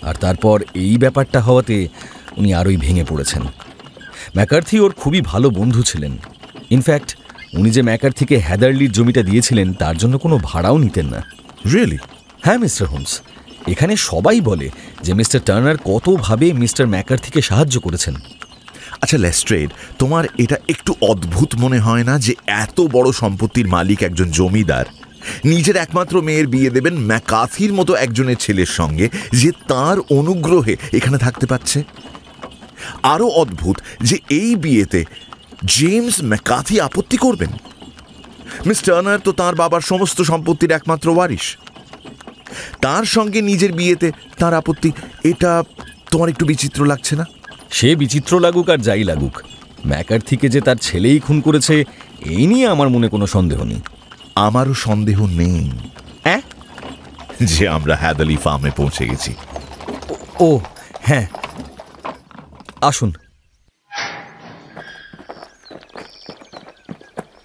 আর তারপর এই ব্যাপারটা হওয়াতে উনি আরোই ভেঙে পড়েছেন। ম্যাকার্থি ওর খুবই ভালো বন্ধু ছিলেন। ইনফ্যাক্ট উনি যে ম্যাকার্থিকে হ্যাদারলির জমিটা দিয়েছিলেন তার জন্য কোনো ভাড়াও নিতেন না। রিয়েলি? হ্যাঁ মিস্টার হোমস, এখানে সবাই বলে যে মিস্টার টার্নার কতভাবে মিস্টার ম্যাকার্থিকে সাহায্য করেছেন। আচ্ছা লেস্ট্রেড, তোমার এটা একটু অদ্ভুত মনে হয় না যে এত বড় সম্পত্তির মালিক একজন জমিদার নিজের একমাত্র মেয়ের বিয়ে দেবেন ম্যাকার্থির মতো একজনের ছেলের সঙ্গে, যে তার অনুগ্রহে এখানে থাকতে পারছে? আরও অদ্ভুত যে এই বিয়েতে জেমস ম্যাকার্থি আপত্তি করবেন। মিস টার্নার তো তাঁর বাবার সমস্ত সম্পত্তির একমাত্র ওয়ারিশ, তার সঙ্গে নিজের বিয়েতে তার আপত্তি, এটা তোমার একটু বিচিত্র লাগছে না? সে বিচিত্র লাগুক আর যাই লাগুক, ম্যাকার্থিকে যে তার ছেলেই খুন করেছে এই নিয়ে আমার মনে কোনো সন্দেহ নেই। আমারও সন্দেহ নেই যে আমরা হ্যাদালি ফার্মে পৌঁছে গেছি। ও হ্যাঁ, আসুন।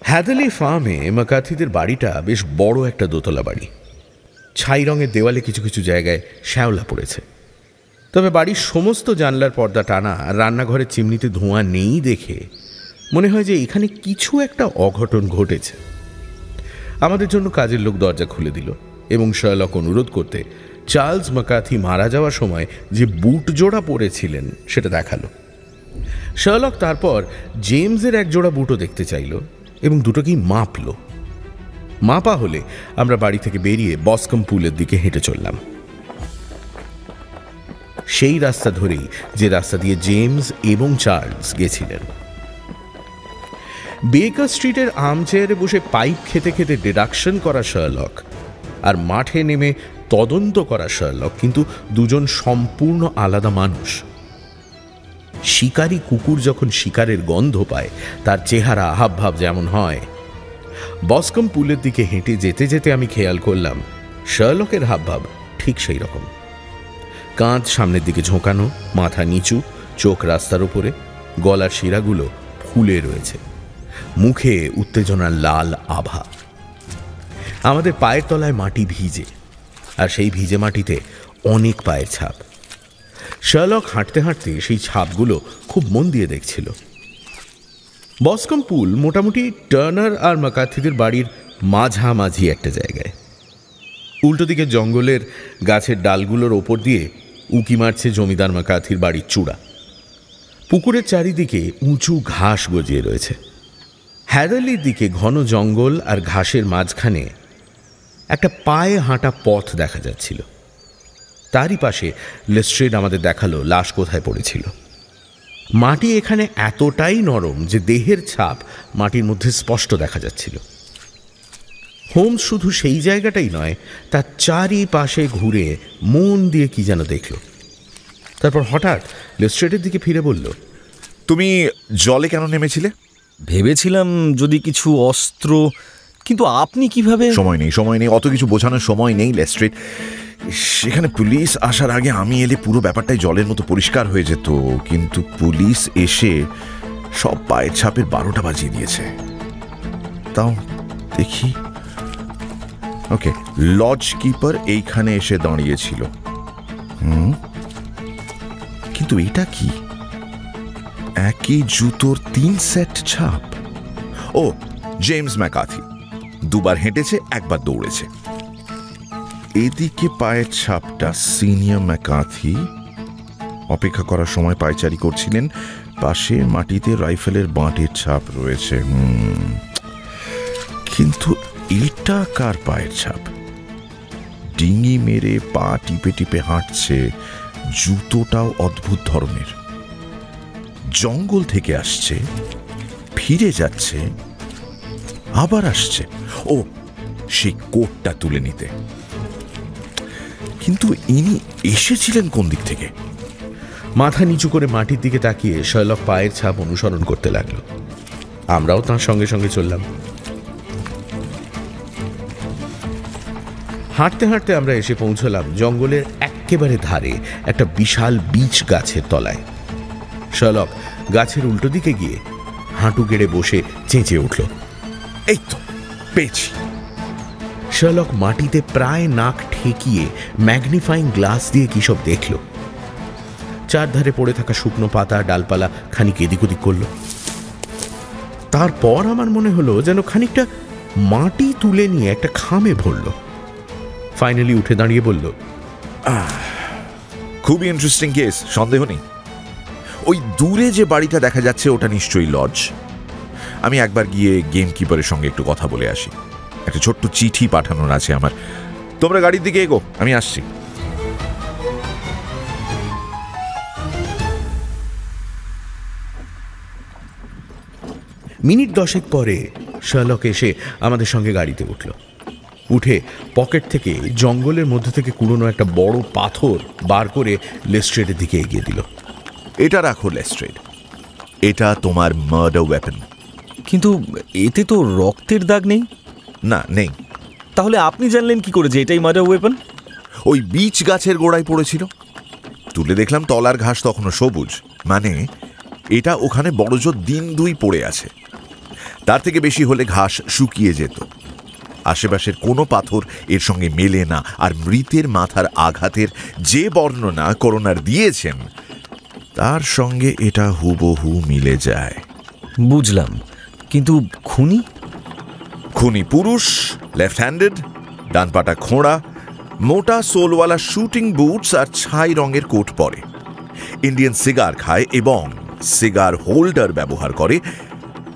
হ্যাদালি ফার্মে ম্যাকার্থিদের বাড়িটা বেশ বড় একটা দোতলা বাড়ি। ছাই রঙের দেওয়ালে কিছু কিছু জায়গায় শ্যাওলা পড়েছে, তবে বাড়ির সমস্ত জানলার পর্দা টানা আর রান্নাঘরের চিমনিতে ধোঁয়া নেই দেখে মনে হয় যে এখানে কিছু একটা অঘটন ঘটেছে। আমাদের জন্য কাজের লোক দরজা খুলে দিল এবং শার্লক অনুরোধ করতে চার্লস ম্যাকার্থি মারা যাওয়ার সময় যে বুট জোড়া পরেছিলেন সেটা দেখালো। শার্লক তারপর জেমসের এক জোড়া বুটও দেখতে চাইল এবং দুটোকেই মাপলো। মাপা হলে আমরা বাড়ি থেকে বেরিয়ে বসকম পুলের দিকে হেঁটে চললাম, সেই রাস্তা ধরেই যে রাস্তা দিয়ে জেমস এবং চার্লস গেছিলেন। বেকার স্ট্রিটের আর্মচেয়ারে বসে পাইপ খেতে খেতে ডিডাকশন করা শার্লক আর মাঠে নেমে তদন্ত করা শার্লক কিন্তু দুজন সম্পূর্ণ আলাদা মানুষ। শিকারী কুকুর যখন শিকারের গন্ধ পায় তার চেহারা হাবভাব যেমন হয়, বসকম পুলের দিকে হেঁটে যেতে যেতে আমি খেয়াল করলাম শার্লকের হাবভাব ঠিক সেই রকম। কাঁধ সামনের দিকে ঝোঁকানো, মাথা নিচু, চোখ রাস্তার উপরে, গলার শিরাগুলো ফুলে রয়েছে, মুখে উত্তেজনার লাল আভা। আমাদের পায়ের তলায় মাটি ভিজে, আর সেই ভিজে মাটিতে অনেক পায়ের ছাপ। শার্লক হাঁটতে হাঁটতে সেই ছাপগুলো খুব মন দিয়ে দেখছিল। বসকম পুল মোটামুটি টার্নার আর ম্যাকার্থিদের বাড়ির মাঝামাঝি একটা জায়গায়। উল্টো দিকে জঙ্গলের গাছের ডালগুলোর ওপর দিয়ে উঁকি মারছে জমিদার ম্যাকার্থির বাড়ির চূড়া। পুকুরের চারিদিকে উঁচু ঘাস গজিয়ে রয়েছে। হ্যাদালির দিকে ঘন জঙ্গল আর ঘাসের মাঝখানে একটা পায়ে হাঁটা পথ দেখা যাচ্ছিল। তারই পাশে লেস্ট্রেড আমাদের দেখালো লাশ কোথায় পড়েছিল। মাটি এখানে এতটাই নরম যে দেহের ছাপ মাটির মধ্যে স্পষ্ট দেখা যাচ্ছিল। হোমস শুধু সেই জায়গাটাই নয়, তার চারিপাশে ঘুরে মন দিয়ে কি যেন দেখল। তারপর হঠাৎ লেস্ট্রেডের দিকে ফিরে বলল, তুমি জলে কেন নেমেছিলে? ভেবেছিলাম যদি কিছু অস্ত্র, কিন্তু আপনি কিভাবে? সময় নেই, অত কিছু বোঝানোর সময় নেই লেস্ট্রেড। সেখানে পুলিশ আসার আগে আমি এলে পুরো ব্যাপারটাই জলের মতো পরিষ্কার হয়ে যেত, কিন্তু পুলিশ এসে সব পায়ের ছাপের 12টা বাজিয়ে দিয়েছে। তাও দেখি, ওকে, লজ কিপার এইখানে এসে দাঁড়িয়েছিল। কিন্তু এটা কি? একই জুতোর 3 সেট ছাপ। ও, জেমস ম্যাকার্থি দুবার হেঁটেছে, একবার দৌড়েছে। এদিকে পায়ের ছাপটা সিনিয়র ম্যাকার্থি অপেক্ষা করার সময় পায়চারি করছিলেন। পাশে মাটিতে রাইফেলের বাঁটের ছাপ রয়েছে। কিন্তু এটা কার পায়ের ছাপ? ডিঙি মেরে পা টিপে টিপে হাঁটছে, জুতোটাও অদ্ভুত ধরনের। জঙ্গল থেকে আসছে, ফিরে যাচ্ছে, আবার আসছে। ও, সেই কোটটা তুলে নিতে। কিন্তু ইনি এসেছিলেন কোন দিক থেকে? মাথা নিচু করে মাটির দিকে তাকিয়ে শার্লক পায়ের ছাপ অনুসরণ করতে লাগলো। আমরাও তার সঙ্গে সঙ্গে চললাম। হাঁটতে হাঁটতে আমরা এসে পৌঁছলাম জঙ্গলের একেবারে ধারে একটা বিশাল বীচ গাছের তলায়। শার্লক গাছের উল্টো দিকে গিয়ে হাঁটু গেড়ে বসে চেঁচিয়ে উঠল, এই তো পেয়েছি। শার্লক মাটিতে প্রায় নাক ঠেকিয়ে ম্যাগনিফাইং গ্লাস দিয়ে কি সব দেখল। চারধারে পড়ে থাকা শুকনো পাতা ডালপালা খানিক এদিক ওদিক করল। তারপর আমার মনে হলো যেন খানিকটা মাটি তুলে নিয়ে একটা খামে ভরল। ফাইনালি উঠে দাঁড়িয়ে বলল, খুবই ইন্টারেস্টিং কেস, সন্দেহ নেই। ওই দূরে যে বাড়িটা দেখা যাচ্ছে ওটা নিশ্চয়ই লজ। আমি একবার গিয়ে গেম কিপারের সঙ্গে একটু কথা বলে আসি। একটা ছোট্ট চিঠি পাঠানোর আছে আমার। তোমরা গাড়ির দিকে এগো, আমি আসছি। মিনিট 10 পরে শার্লক এসে আমাদের সঙ্গে গাড়িতে উঠল। উঠে পকেট থেকে জঙ্গলের মধ্যে থেকে কুড়োনো একটা বড় পাথর বার করে লেস্ট্রেডের দিকে এগিয়ে দিল। এটা রাখো লেস্ট্রেড, এটা তোমার মার্ডার ওয়েপন। কিন্তু এতে তো রক্তের দাগ নেই। না, নেই। তাহলে আপনি জানলেন কি করে যে এটাই মার্ডার ওয়েপন? ওই বীচ গাছের গোড়ায় পড়েছিল, তুলে দেখলাম তলার ঘাস তখনও সবুজ, মানে এটা ওখানে বড়জোর দিন 2 পড়ে আছে। তার থেকে বেশি হলে ঘাস শুকিয়ে যেত। আশেপাশের কোনো পাথর এর সঙ্গে মেলে না। আর মৃতের মাথার আঘাতের যে বর্ণনা করোনার দিয়েছেন তার সঙ্গে এটা হুবহু মিলে যায়। বুঝলাম, কিন্তু খুনি? খুনি পুরুষ, লেফট হ্যান্ডেড, ডান পাটা খোঁড়া, মোটা সোলওয়ালা শুটিং বুটস আর ছাই রঙের কোট পরে, ইন্ডিয়ান সিগার খায় এবং সিগার হোল্ডার ব্যবহার করে,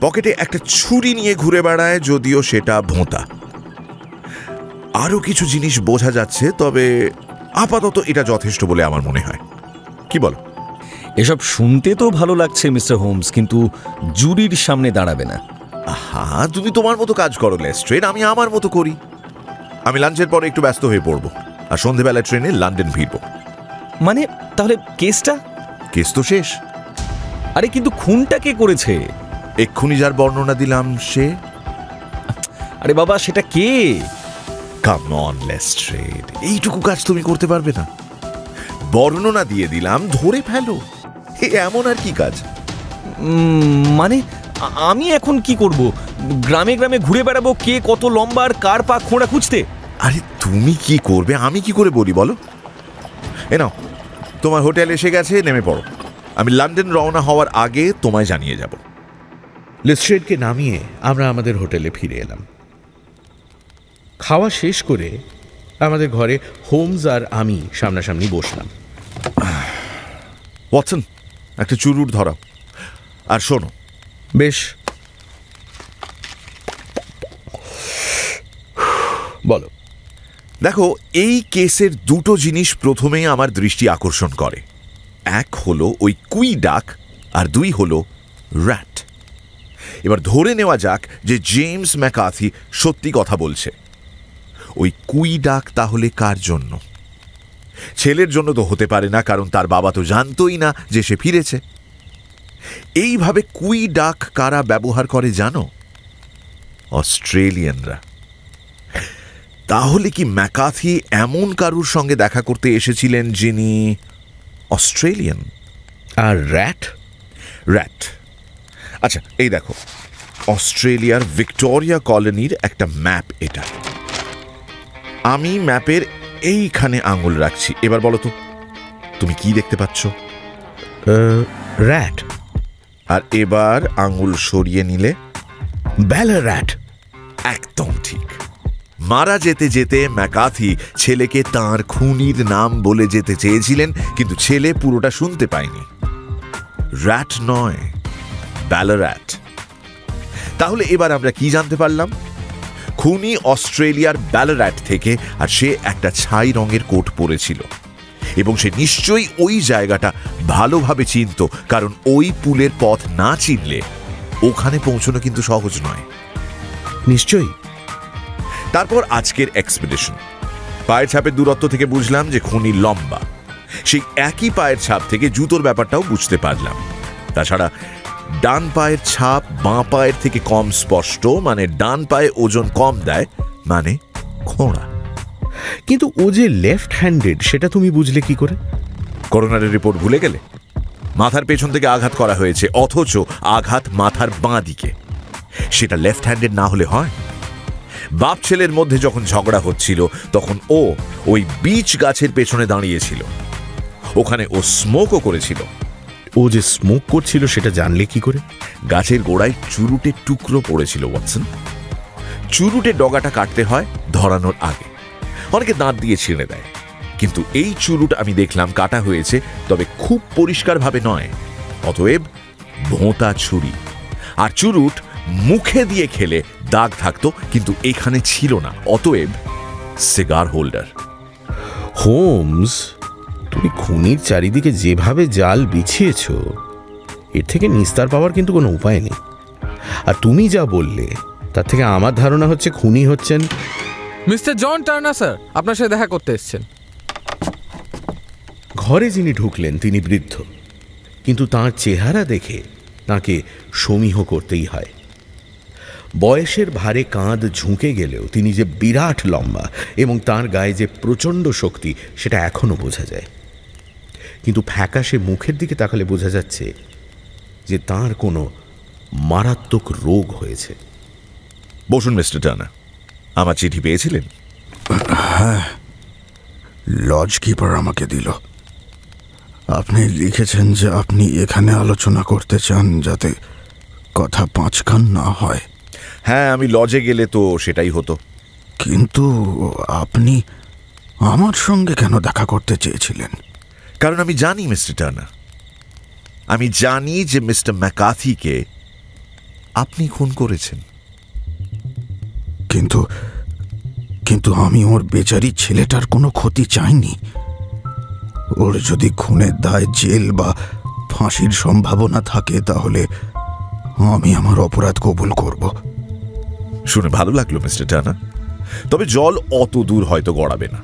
পকেটে একটা ছুরি নিয়ে ঘুরে বেড়ায়, যদিও সেটা ভোঁতা। আরও কিছু জিনিস বোঝা যাচ্ছে, তবে আপাতত এটা যথেষ্ট বলে আমার মনে হয়। কি বলো? এসব শুনতে তো ভালো লাগছে মিস্টার হোমস, কিন্তু জুরির সামনে দাঁড়াবে না। হ্যাঁ, তুমি তোমার মতো কাজ করো লেস্ট্রেড, আমি আমার মতো করি। আমি লাঞ্চের পরে একটু ব্যস্ত হয়ে পড়বো, আর সন্ধেবেলা ট্রেনে লন্ডন ফিরবো। মানে তাহলে কেসটা? কেস তো শেষ। আরে কিন্তু খুনটা কে করেছে? এক্ষুনি যার বর্ণনা দিলাম সে। আরে বাবা, সেটা কে? কাম অন লেস্ট্রেড, এইটুকু কাজ তুমি করতে পারবে না? বর্ণনা দিয়ে দিলাম, ধরে ফেলো। এমন আর কি কাজ? মানে আমি এখন কি করব? গ্রামে গ্রামে ঘুরে বেড়াবো কে কত লম্বা আর কার পা খোঁড়া খুঁজতে? আরে তুমি কি করবে, আমি কি করে বলি বলো? এ নাও, তোমার হোটেল এসে গেছে, নেমে পড়ো। আমি লন্ডন রওনা হওয়ার আগে তোমায় জানিয়ে যাব। লেস্ট্রেডকে নামিয়ে আমরা আমাদের হোটেলে ফিরে এলাম। খাওয়া শেষ করে আমাদের ঘরে হোমস আর আমি সামনাসামনি বসলাম। ওয়াটসন, একটা চুরুট ধরাও। আর শোনো। বেশ, বলো। দেখো, এই কেসের দুটো জিনিস প্রথমেই আমার দৃষ্টি আকর্ষণ করে। এক হলো ওই কুই ডাক, আর 2 হলো র্যাট। এবার ধরে নেওয়া যাক যে জেমস ম্যাকার্থি সত্যি কথা বলছে। ওই কুই ডাক তাহলে কার জন্য? ছেলের জন্য তো হতে পারে না, কারণ তার বাবা তো জানতোই না যে সে ফিরেছে। এইভাবে কুই ডাক কারা ব্যবহার করে জানো? অস্ট্রেলিয়ানরা। তাহলে কি ম্যাকার্থি এমন কারুর সঙ্গে দেখা করতে এসেছিলেন যিনি অস্ট্রেলিয়ান? আর র্যাট? র্যাট, আচ্ছা এই দেখো, অস্ট্রেলিয়ার ভিক্টোরিয়া কলোনির একটা ম্যাপ এটা। আমি ম্যাপের এইখানে আঙুল রাখছি। এবার বলো তো, তুমি কি দেখতে পাচ্ছ? র্যাট। আর এবার আঙুল সরিয়ে নিলে? ব্যালার‍্যাট। একদম ঠিক। মারা যেতে যেতে ম্যাকার্থি ছেলেকে তাঁর খুনির নাম বলে যেতে চেয়েছিলেন, কিন্তু ছেলে পুরোটা শুনতে পায়নি। র্যাট নয়, ব্যালার‍্যাট। তাহলে এবার আমরা কি জানতে পারলাম? খুনি অস্ট্রেলিয়ার ব্যালার‍্যাট থেকে, আর সে একটা ছাই রঙের কোট পরেছিল, এবং সে নিশ্চয়ই ওই জায়গাটা ভালোভাবে চিনত, কারণ ওই পুলের পথ না চিনলে ওখানে পৌঁছানো কিন্তু সহজ নয়। নিশ্চয়ই। তারপর আজকের এক্সপেডিশন। পায়ের ছাপের দূরত্ব থেকে বুঝলাম যে খুনি লম্বা, সেই একই পায়ের ছাপ থেকে জুতোর ব্যাপারটাও বুঝতে পারলাম। তাছাড়া ডান পায়ের ছাপ বাঁ পায়ের থেকে কম স্পষ্ট, মানে ডান পায়ে ওজন কম দেয়, মানে খোঁড়া। কিন্তু ও যে লেফট হ্যান্ডেড সেটা তুমি বুঝলে কি করে? করোনারের রিপোর্ট ভুলে গেলে? মাথার পেছন থেকে আঘাত করা হয়েছে, অথচ আঘাত মাথার বাঁ দিকে। সেটা লেফট হ্যান্ডেড না হলে হয়? বাপ ছেলের মধ্যে যখন ঝগড়া হচ্ছিল তখন ও ওই বীচ গাছের পেছনে দাঁড়িয়েছিল। ওখানে ও স্মোকও করেছিল। ও যে স্মোক করছিল সেটা জানলে কি করে? গাছের গোড়ায় চুরুটের টুকরো পড়েছিল ওয়াটসন। চুরুটের ডগাটা কাটতে হয় ধরানোর আগে, অনেকে দাঁত দিয়ে ছিঁড়ে দেয়, কিন্তু এই চুরুট আমি দেখলাম কাটা হয়েছে, তবে খুব পরিষ্কারভাবে নয়। অতএব ভোঁতা ছুরি। আর চুরুট মুখে দিয়ে খেলে দাগ থাকতো, কিন্তু এখানে ছিল না। অতএব সিগার হোল্ডার। হোমস, তুমি খুনির চারিদিকে যেভাবে জাল বিছিয়েছ, এর থেকে নিস্তার পাওয়ার কিন্তু কোনো উপায় নেই। আর তুমি যা বললে তার থেকে আমার ধারণা হচ্ছে খুনি হচ্ছেন মিস্টার জন টার্নার স্যার, আপনার সাথে দেখা করতে এসেছেন। ঘরে যিনি ঢুকলেন তিনি বৃদ্ধ, কিন্তু তাঁর চেহারা দেখে তাঁকে সমীহ করতেই হয়। বয়সের ভারে কাঁধ ঝুঁকে গেলেও তিনি যে বিরাট লম্বা এবং তাঁর গায়ে যে প্রচণ্ড শক্তি সেটা এখনো বোঝা যায়। কিন্তু ফ্যাকাশে মুখের দিকে তাকালে বোঝা যাচ্ছে যে তাঁর কোনো মারাত্মক রোগ হয়েছে। বসুন মিস্টার টার্নার, আমার চিঠি পেয়েছিলেন? হ্যাঁ, লজ কিপার আমাকে দিল। আপনি লিখেছেন যে আপনি এখানে আলোচনা করতে চান যাতে কথা পাঁচখান না হয়। হ্যাঁ, আমি লজে গেলে তো সেটাই হতো। কিন্তু আপনি আমার সঙ্গে কেন দেখা করতে চেয়েছিলেন? কারণ আমি জানি মিস্টার টার্নার, আমি জানি যে মিস্টার ম্যাকার্থিকে আপনি খুন করেছেন। কিন্তু কিন্তু আমি ওর বেচারি ছেলেটার কোনো ক্ষতি চাইনি। ওর যদি খুনের দায় জেল বা ফাঁসির সম্ভাবনা থাকে তাহলে আমি আমার অপরাধ কবুল করব। শুনে ভালো লাগলো মিস্টার টার্নার, তবে জল অত দূর হয়তো গড়াবে না।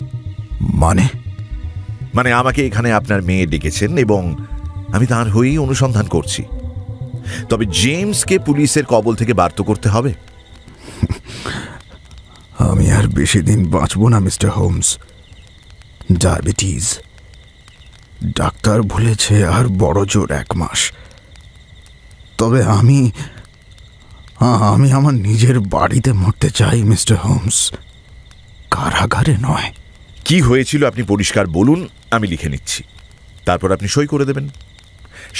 মানে আমাকে এখানে আপনার মেয়ে ডেকেছেন এবং আমি তার হয়েই অনুসন্ধান করছি। তবে জেমসকে পুলিশের কবল থেকে বার্ত করতে হবে। আমি আর বেশি দিন বাঁচব না মিস্টার হোমস। ডায়াবেটিস, ডাক্তার বলেছে আর বড় জোর 1 মাস। তবে আমি আমার নিজের বাড়িতে মরতে চাই মিস্টার হোমস, কারাগারে নয়। কি হয়েছিল আপনি পরিষ্কার বলুন, আমি লিখে নিচ্ছি। তারপর আপনি সই করে দেবেন।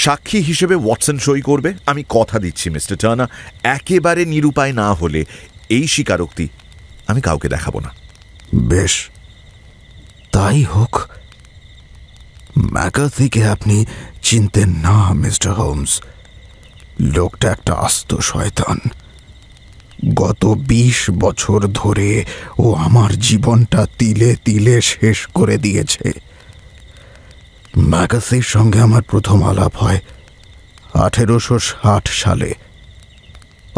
সাক্ষী হিসেবে ওয়াটসন সই করবে। আমি কথা দিচ্ছি মিস্টার টার্নার, একেবারে নিরুপায় না হলে এই স্বীকারোক্তি আমি কাউকে দেখাবো না। বেশ, তাই হোক। ম্যাকার্থিকে আপনি চিনতেন না মিস্টার হোমস। লোকটা একটা আস্ত শয়তান। গত 20 বছর ধরে ও আমার জীবনটা তিলে তিলে শেষ করে দিয়েছে। ম্যাকার্থির সঙ্গে আমার প্রথম আলাপ হয় 1860 সালে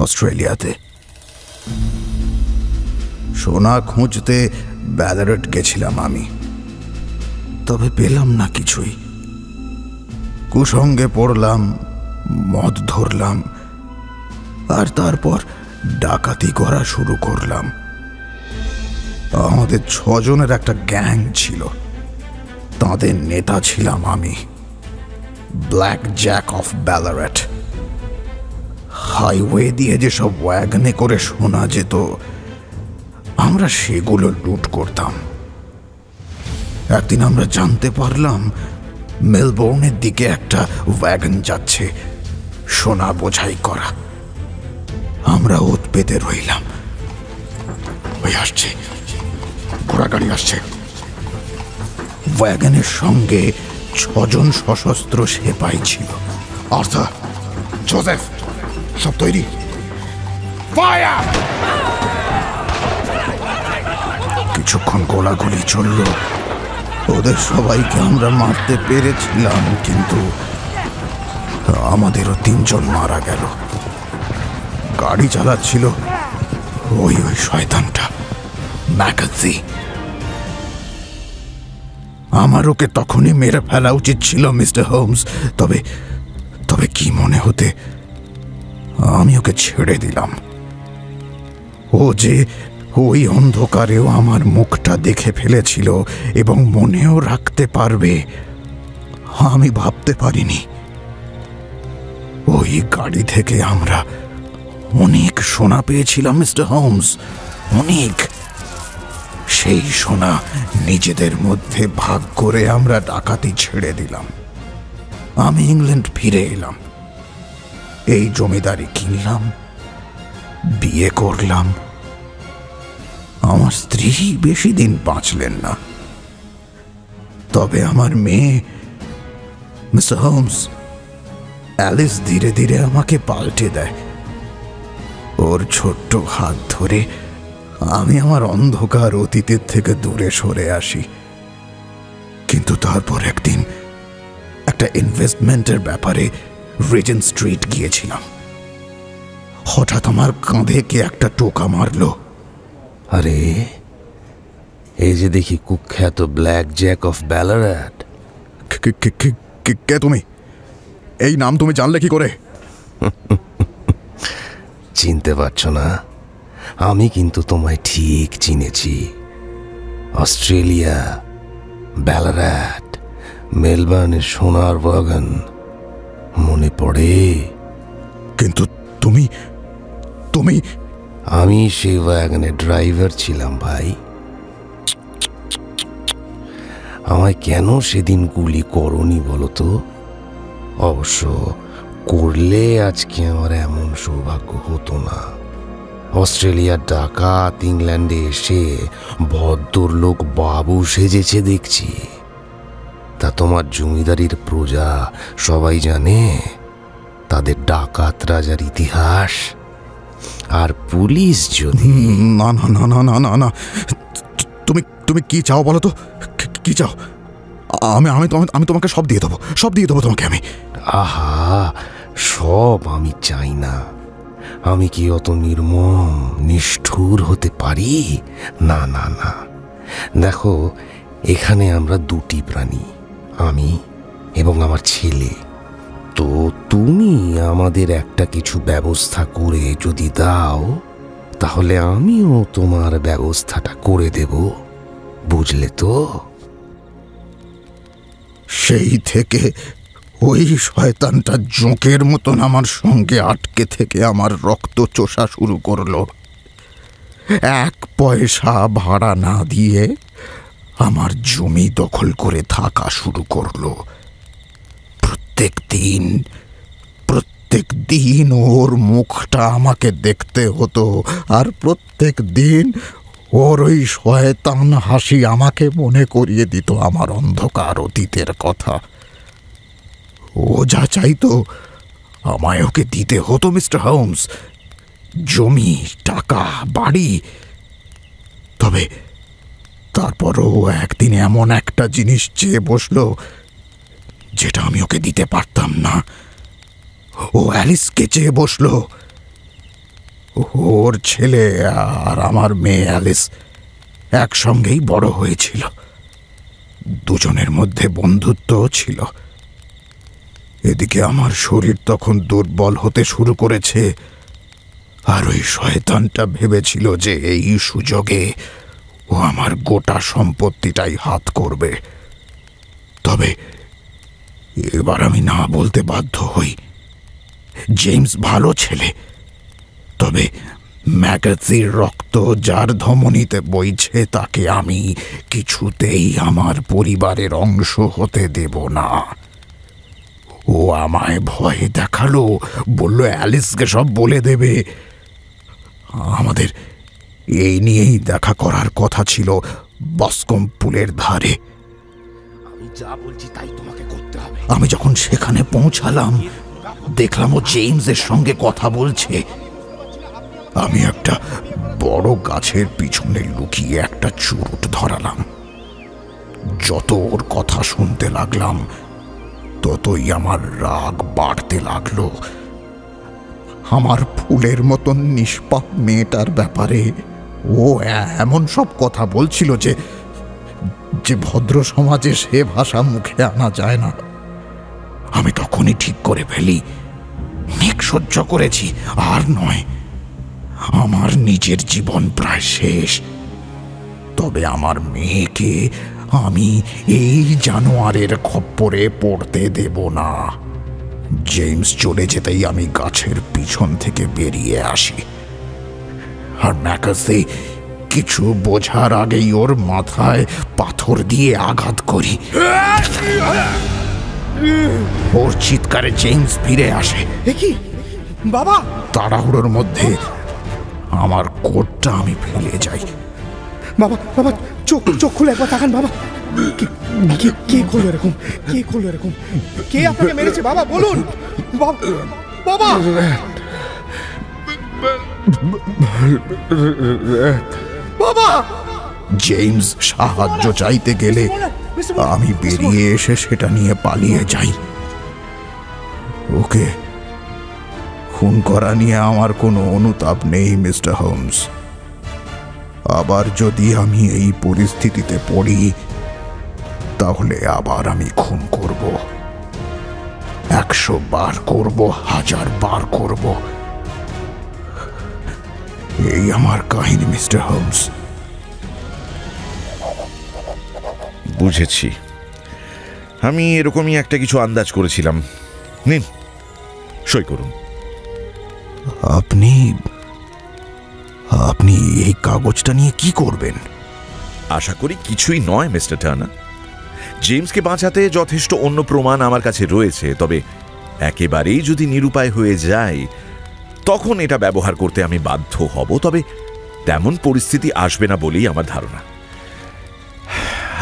অস্ট্রেলিয়াতে। সোনা খুঁজতে ব্যালারেট গেছিলাম আমি, তবে পেলাম না কিছুই। কুসঙ্গে পড়লাম, মদ ধরলাম, আর তারপর ডাকাতি করা শুরু করলাম। আমাদের 6 জনের একটা গ্যাং ছিল, তাদের নেতা ছিলাম আমি, ব্ল্যাক জ্যাক অফ ব্যালারেট। হাইওয়ে দিয়ে যেসব ওয়াগনে করে শোনা যেত, আমরা সেগুলো লুট করতাম। একদিন আমরা জানতে পারলাম মেলবোর্নের দিকে একটা ওয়াগন যাচ্ছে, সোনা বোঝাই করা। আমরা ওত পেতে রইলাম। ওই আসছে, ঘোড়া গাড়ি আসছে। ওয়াগনের সঙ্গে 6 জন সশস্ত্র সেপাই ছিল। আর্থার, জোসেফ, সব তৈরি? ফায়ার! কিছুক্ষণ গোলাগুলি চলল। ওদের সবাইকে আমরা মারতে পেরেছিলাম, কিন্তু আমাদেরও 3 জন মারা গেল। গাড়ি চালাচ্ছিল ওই শয়তানটা ম্যাকার্থি। আমার ওকে তখনই মেরে ফেলা উচিত ছিল মিস্টার হোমস, তবে তবে কি মনে হতে আমি ওকে ছেড়ে দিলাম। ও যে ওই অন্ধকারেও আমার মুখটা দেখে ফেলেছিল এবং মনেও রাখতে পারবে, আমি ভাবতে পারিনি। ওই গাড়ি থেকে আমরা অনেক সোনা পেয়েছিলাম মিস্টার হোমস, অনেক। সেই সোনা নিজেদের মধ্যে ভাগ করে আমরা ডাকাতি ছেড়ে দিলাম। আমি ইংল্যান্ড ফিরে এলাম, এই জমিদারি কিনলাম, বিয়ে করলাম। আমার স্ত্রী বেশি দিন বাঁচলেন না, তবে আমার মেয়ে মিস্টার হোমস, অ্যালিস ধীরে ধীরে আমাকে পাল্টে দেয়। ওর ছোট্ট হাত ধরে আমি আমার অন্ধকার অতীতের থেকে দূরে সরে আসি। কিন্তু তারপর একদিন একটা ইনভেস্টমেন্টের ব্যাপারে রিজেন্ট স্ট্রিট গিয়েছিলাম। হঠাৎ আমার কাঁধে কে একটা টোকা মারলো। আরে, এই যে দেখি কুখ্যাত ব্ল্যাক জ্যাক অফ ব্যালারাট। কে তুমি? এই নাম তুমি জানলে কি করে? চিনতে পারছো না? আমি কিন্তু তোমায় ঠিক চিনেছি। অস্ট্রেলিয়া, ব্যালারাট, মেলবার্নের সোনার বাগান মনে পড়ে? কিন্তু তুমি তুমি আমি সেই ওয়াগনের ড্রাইভার ছিলাম ভাই। আমায় কেন সেদিন গুলি করনি বলো তো? অবশ্য করলে আজকে আমার এমন সৌভাগ্য হতো না। অস্ট্রেলিয়ার ডাকাত ইংল্যান্ডে এসে ভদ্রলোক বাবু সেজেছে দেখছি। তা তোমার জমিদারির প্রজা সবাই জানে তাদের ডাকাত রাজার ইতিহাস। আর পুলিশ যদি না না না না না না না, তুমি তুমি কি চাও বলো তো? কি চাও? আমি আমি আমি তোমাকে সব দিয়ে দেবো, সব দিয়ে দেবো তোমাকে আমি। আহা, সব আমি চাই না। আমি কি অত নির্মম নিষ্ঠুর হতে পারি? না না না। দেখো, এখানে আমরা দুটি প্রাণী, আমি এবং আমার ছেলে। তো তুমি আমাদের একটা কিছু ব্যবস্থা করে যদি দাও, তাহলে আমিও তোমার ব্যবস্থাটা করে দেব, বুঝলে তো? সেই থেকে ওই শয়তানটা জোঁকের মতন আমার সঙ্গে আটকে থেকে আমার রক্ত চোষা শুরু করলো। 1 পয়সা ভাড়া না দিয়ে আমার জমি দখল করে থাকা শুরু করলো। প্রত্যেক দিন ওর মুখটা আমাকে দেখতে হতো, আর প্রত্যেক দিন ওর ওই শয়তান হাসি আমাকে মনে করিয়ে দিত আমার অন্ধকার অতীতের কথা। ও যা চাইতো আমায় ওকে দিতে হতো মিস্টার হোমস, জমি, টাকা, বাড়ি। তবে তারপরও একদিন এমন একটা জিনিস চেয়ে বসলো যেটা আমি ওকে দিতে পারতাম না। ও অ্যালিসকে চেয়ে বসলো। ওর ছেলে আর আমার মেয়ে অ্যালিস একসঙ্গেই বড় হয়েছিল, দুজনের মধ্যে বন্ধুত্বও ছিল। এদিকে আমার শরীর তখন দুর্বল হতে শুরু করেছে, আর ওই শয়তানটা ভেবেছিল যে এই সুযোগে ও আমার গোটা সম্পত্তিটাই হাত করবে। তবে এবার আমি না বলতে বাধ্য হই। জেমস ভালো ছেলে, তবে ম্যাকার্থির রক্ত যার ধমনীতে বইছে তাকে আমি কিছুতেই আমার পরিবারের অংশ হতে দেব না। ও আমায় ভয় দেখালো, বলল অ্যালিসকে সব বলে দেবে। আমাদের এই নিয়েই দেখা করার কথা ছিল বসকম পুলের ধারে। আমি যা বলছি তাই তোমাকে করতে হবে। আমি যখন সেখানে পৌঁছালাম, দেখলাম ও জেমসের সঙ্গে কথা বলছে। আমি একটা বড় গাছের পিছনে লুকিয়ে একটা চুরুট ধরালাম। যত ওর কথা শুনতে লাগলাম, ততই আমার রাগ বাড়তে লাগলো। আমার ফুলের মতন নিষ্পাপ মেয়েটার ব্যাপারে ও এমন সব কথা বলছিল যে ভদ্র সমাজে সে ভাষা মুখে আনা যায় না, আমি তখনই ঠিক করে ফেলি অনেক সহ্য করেছি, আর নয়, আমার নিজের জীবন প্রায় শেষ। তবে আমার মেয়েকে আমি এই জানোয়ারের খপ্পরে পড়তে দেব না। জেমস চলে যেতেই আমি গাছের পিছন থেকে বেরিয়ে আসি, আর ম্যাকাসে কিছু বোঝার আগেই ওর মাথায় পাথর দিয়ে আঘাত করি। ওর চিৎকারে জেমস ফিরে আসে। কি বাবা? তাড়াহুড়োর মধ্যে আমার কোটটা আমি ফেলে যাই। বাবা বাবা, চোখ চোখ খুলে একবার তাকান বাবা। কে করলো এরকম? কে করলো এরকম? কে আপনাকে মেরেছে বাবা? বলুন বাবা। বাবা! জেমস সাহায্য চাইতে গেলে আমি বেরিয়ে এসে সেটা নিয়ে পালিয়ে যাই। ওকে খুন করা নিয়ে আমার কোনো অনুতাপ নেই মিস্টার হোমস। আবার যদি আমি এই পরিস্থিতিতে পড়ি, তাহলে আবার আমি খুন করব। 100 বার করব, 1000 বার করব। এই আমার কাহিনী মিস্টার হোমস। বুঝেছি। আমি এরকমই একটা কিছু আন্দাজ করেছিলাম। নিন, সই করুন। আপনি এই কাগজটা নিয়ে কি করবেন? আশা করি কিছুই নয় মিস্টার টার্নার। জেমসকে বাঁচাতে যথেষ্ট অন্য প্রমাণ আমার কাছে রয়েছে, তবে একেবারেই যদি নিরুপায় হয়ে যায় তখন এটা ব্যবহার করতে আমি বাধ্য হব। তবে তেমন পরিস্থিতি আসবে না বলেই আমার ধারণা।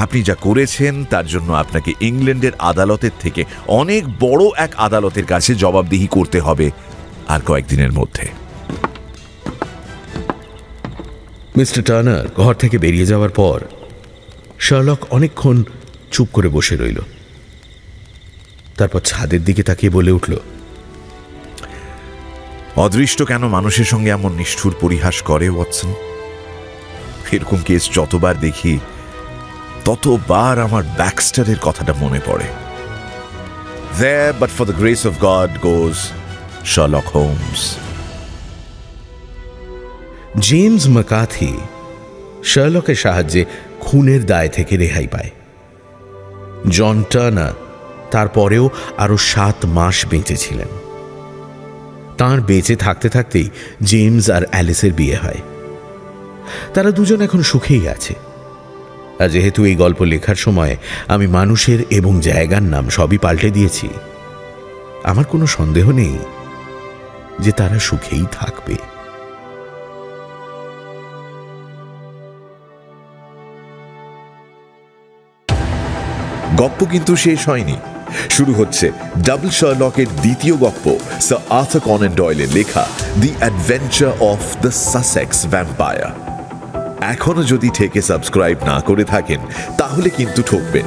আপনি যা করেছেন তার জন্য আপনাকে ইংল্যান্ডের আদালতের থেকে অনেক বড় এক আদালতের কাছে জবাবদিহি করতে হবে আর কয়েকদিনের মধ্যে। মিস্টার টার্নার ঘর থেকে বেরিয়ে যাওয়ার পর শার্লক অনেকক্ষণ চুপ করে বসে রইল। তারপর ছাদের দিকে তাকিয়ে বলে উঠল, অদৃষ্ট কেন মানুষের সঙ্গে এমন নিষ্ঠুর পরিহাস করে ওয়াটসন? এরকম কেস যতবার দেখি ততবার আমার ব্যাক্সটারের কথাটা মনে পড়ে। There but for the grace of God goes Sherlock Holmes. James McCarthy শার্লকের সাহায্যে খুনের দায় থেকে রেহাই পায়। জন টার্নার তারপরেও আরো 7 মাস বেঁচে ছিলেন। তাঁর বেঁচে থাকতে থাকতেই জেমস আর অ্যালিসের বিয়ে হয়। তারা দুজন এখন সুখেই আছে। আর যেহেতু এই গল্প লেখার সময় আমি মানুষের এবং জায়গার নাম সবই পাল্টে দিয়েছি, আমার কোনো সন্দেহ নেই যে তারা সুখেই থাকবে। গপ্প কিন্তু শেষ হয়নি। শুরু হচ্ছে ডাবল শার্লকের দ্বিতীয় গপ্প, স্যার আর্থার কনান ডয়েলের লেখা দি adventure of the Sussex vampire. এখনো যদি ঠেকে সাবস্ক্রাইব না করে থাকেন তাহলে কিন্তু ঠকবেন।